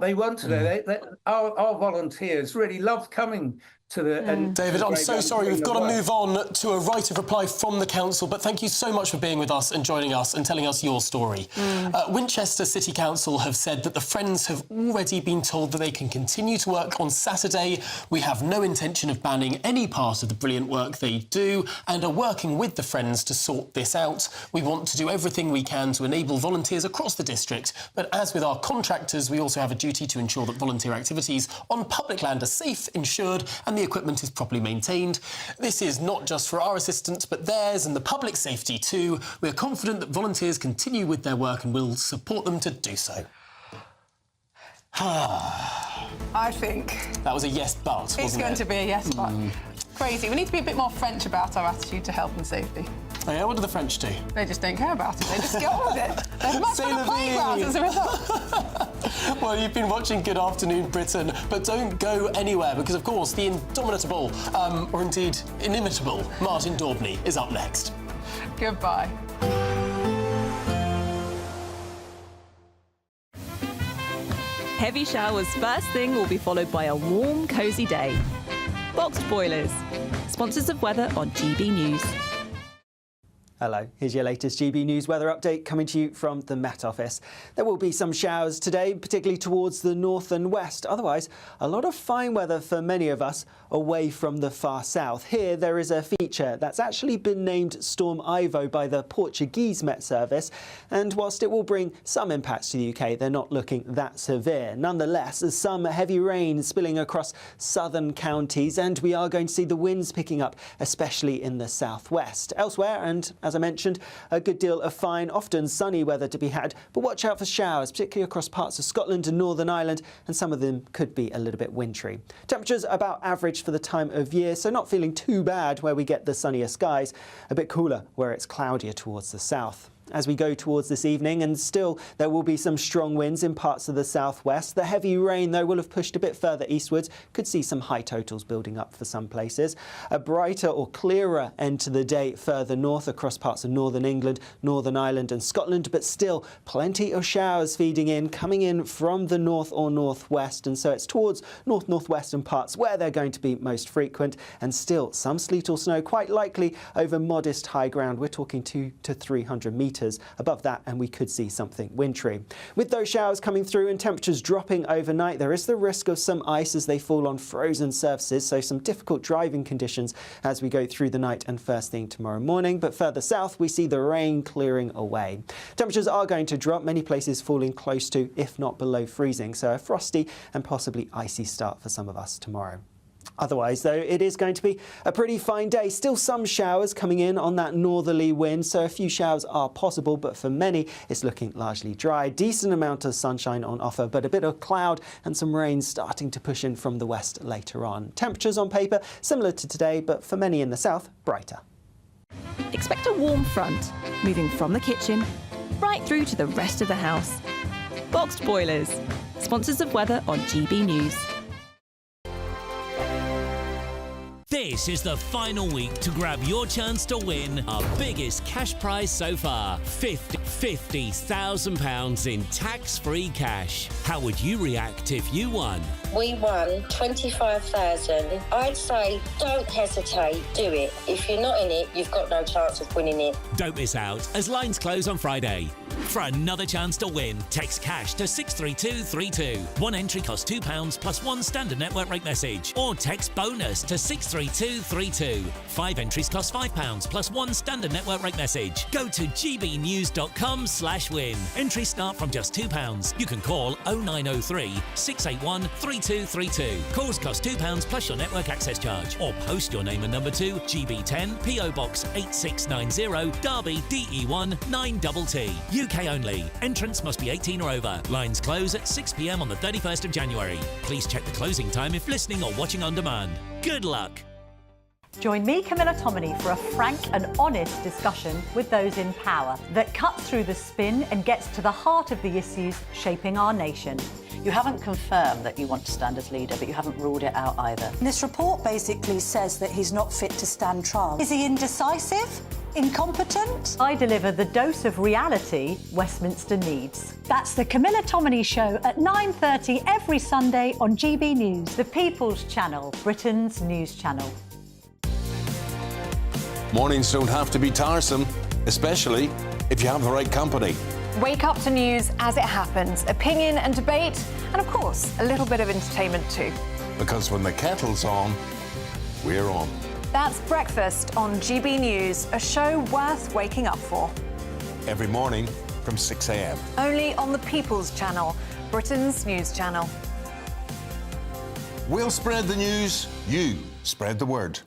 they want to do. Our volunteers really love coming to the... David, I'm so sorry. We've got to move on to a right of reply from the council, but thank you so much for being with us and joining us and telling us your story. Winchester City Council have said that the Friends have already been told that they can continue to work on Saturday. We have no intention of banning any part of the brilliant work they do and are working with the Friends to sort this out. We want to do everything we can to enable volunteers across the district, but as with our contractors, we also have a duty to ensure that volunteer activities on public land are safe, insured, and the equipment is properly maintained. This is not just for our assistance, but theirs and the public safety too. We're confident that volunteers continue with their work and will support them to do so. I think... That was a yes, but, wasn't it? It's going to be a yes, but. Crazy. We need to be a bit more French about our attitude to health and safety. Oh, yeah? What do the French do? They just don't care about it. They just get on with it. They're much better playgrounds as a result. Well, you've been watching Good Afternoon Britain, but don't go anywhere because, of course, the indomitable, or indeed inimitable, Martin Daubney is up next. Goodbye. Heavy showers first thing will be followed by a warm, cosy day. Boxed boilers. Sponsors of weather on GB News. Hello, here's your latest GB News weather update coming to you from the Met Office. There will be some showers today, particularly towards the north and west. Otherwise, a lot of fine weather for many of us away from the far south. Here, there is a feature that's actually been named Storm Ivo by the Portuguese Met Service. And whilst it will bring some impacts to the UK, they're not looking that severe. Nonetheless, there's some heavy rain spilling across southern counties, and we are going to see the winds picking up, especially in the southwest. Elsewhere, and as I mentioned, a good deal of fine, often sunny weather to be had, but watch out for showers, particularly across parts of Scotland and Northern Ireland, and some of them could be a little bit wintry. Temperatures about average for the time of year, so not feeling too bad where we get the sunnier skies, a bit cooler where it's cloudier towards the south. As we go towards this evening, and still there will be some strong winds in parts of the southwest. The heavy rain, though, will have pushed a bit further eastwards. Could see some high totals building up for some places. A brighter or clearer end to the day further north across parts of northern England, Northern Ireland and Scotland, but still plenty of showers feeding in, coming in from the north or northwest, and so it's towards northwestern parts where they're going to be most frequent, and still some sleet or snow quite likely over modest high ground. We're talking 200 to 300 metres above that, and we could see something wintry. With those showers coming through and temperatures dropping overnight, there is the risk of some ice as they fall on frozen surfaces, so some difficult driving conditions as we go through the night and first thing tomorrow morning. But further south, we see the rain clearing away. Temperatures are going to drop, many places falling close to, if not below freezing, so a frosty and possibly icy start for some of us tomorrow. Otherwise, though, it is going to be a pretty fine day. Still some showers coming in on that northerly wind, so a few showers are possible, but for many, it's looking largely dry. Decent amount of sunshine on offer, but a bit of cloud and some rain starting to push in from the west later on. Temperatures on paper similar to today, but for many in the south, brighter. Expect a warm front, moving from the kitchen right through to the rest of the house. Boxed boilers. Sponsors of weather on GB News. This is the final week to grab your chance to win our biggest cash prize so far, £50,000 in tax-free cash. How would you react if you won? We won 25,000. I'd say don't hesitate, do it. If you're not in it, you've got no chance of winning it. Don't miss out as lines close on Friday. For another chance to win, text cash to 63232. One entry costs £2 plus one standard network rate message. Or text bonus to 63232. 5 entries cost £5 plus one standard network rate message. Go to gbnews.com/win. Entries start from just £2. You can call 0903 681 3232. Calls cost £2 plus your network access charge. Or post your name and number to GB10 PO Box 8690 Derby DE1 9TT. UK only. Entrance must be 18 or over. Lines close at 6 p.m. on the 31st of January. Please check the closing time if listening or watching on demand. Good luck. Join me, Camilla Tominey, for a frank and honest discussion with those in power that cuts through the spin and gets to the heart of the issues shaping our nation. You haven't confirmed that you want to stand as leader, but you haven't ruled it out either. This report basically says that he's not fit to stand trial. Is he indecisive? Incompetent? I deliver the dose of reality Westminster needs. That's the Camilla Tominey Show at 9:30 every Sunday on GB News, the People's Channel, Britain's news channel. Mornings don't have to be tiresome, especially if you have the right company. Wake up to news as it happens, opinion and debate, and of course, a little bit of entertainment too. Because when the kettle's on, we're on. That's Breakfast on GB News, a show worth waking up for. Every morning from 6 a.m. Only on the People's Channel, Britain's news channel. We'll spread the news, you spread the word.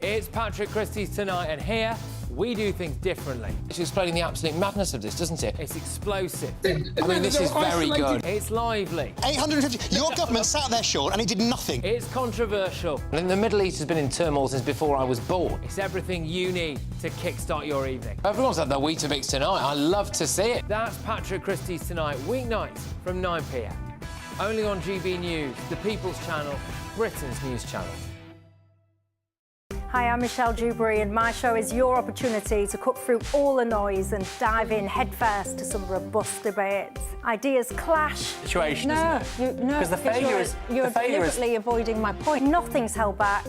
It's Patrick Christie's Tonight, and here we do things differently. It's explaining the absolute madness of this, doesn't it? It's explosive. I mean, this is very good. It's lively. 850. Your government sat there short and it did nothing. It's controversial. And the Middle East has been in turmoil since before I was born. It's everything you need to kickstart your evening. Everyone's had their Weetabix tonight. I love to see it. That's Patrick Christie's Tonight, weeknights from 9 p.m. Only on GB News, the People's Channel, Britain's news channel. Hi, I'm Michelle Dewberry, and my show is your opportunity to cut through all the noise and dive in headfirst to some robust debates. Ideas clash. Situation, isn't it? No, Because the failure is you're deliberately avoiding my point. Nothing's held back.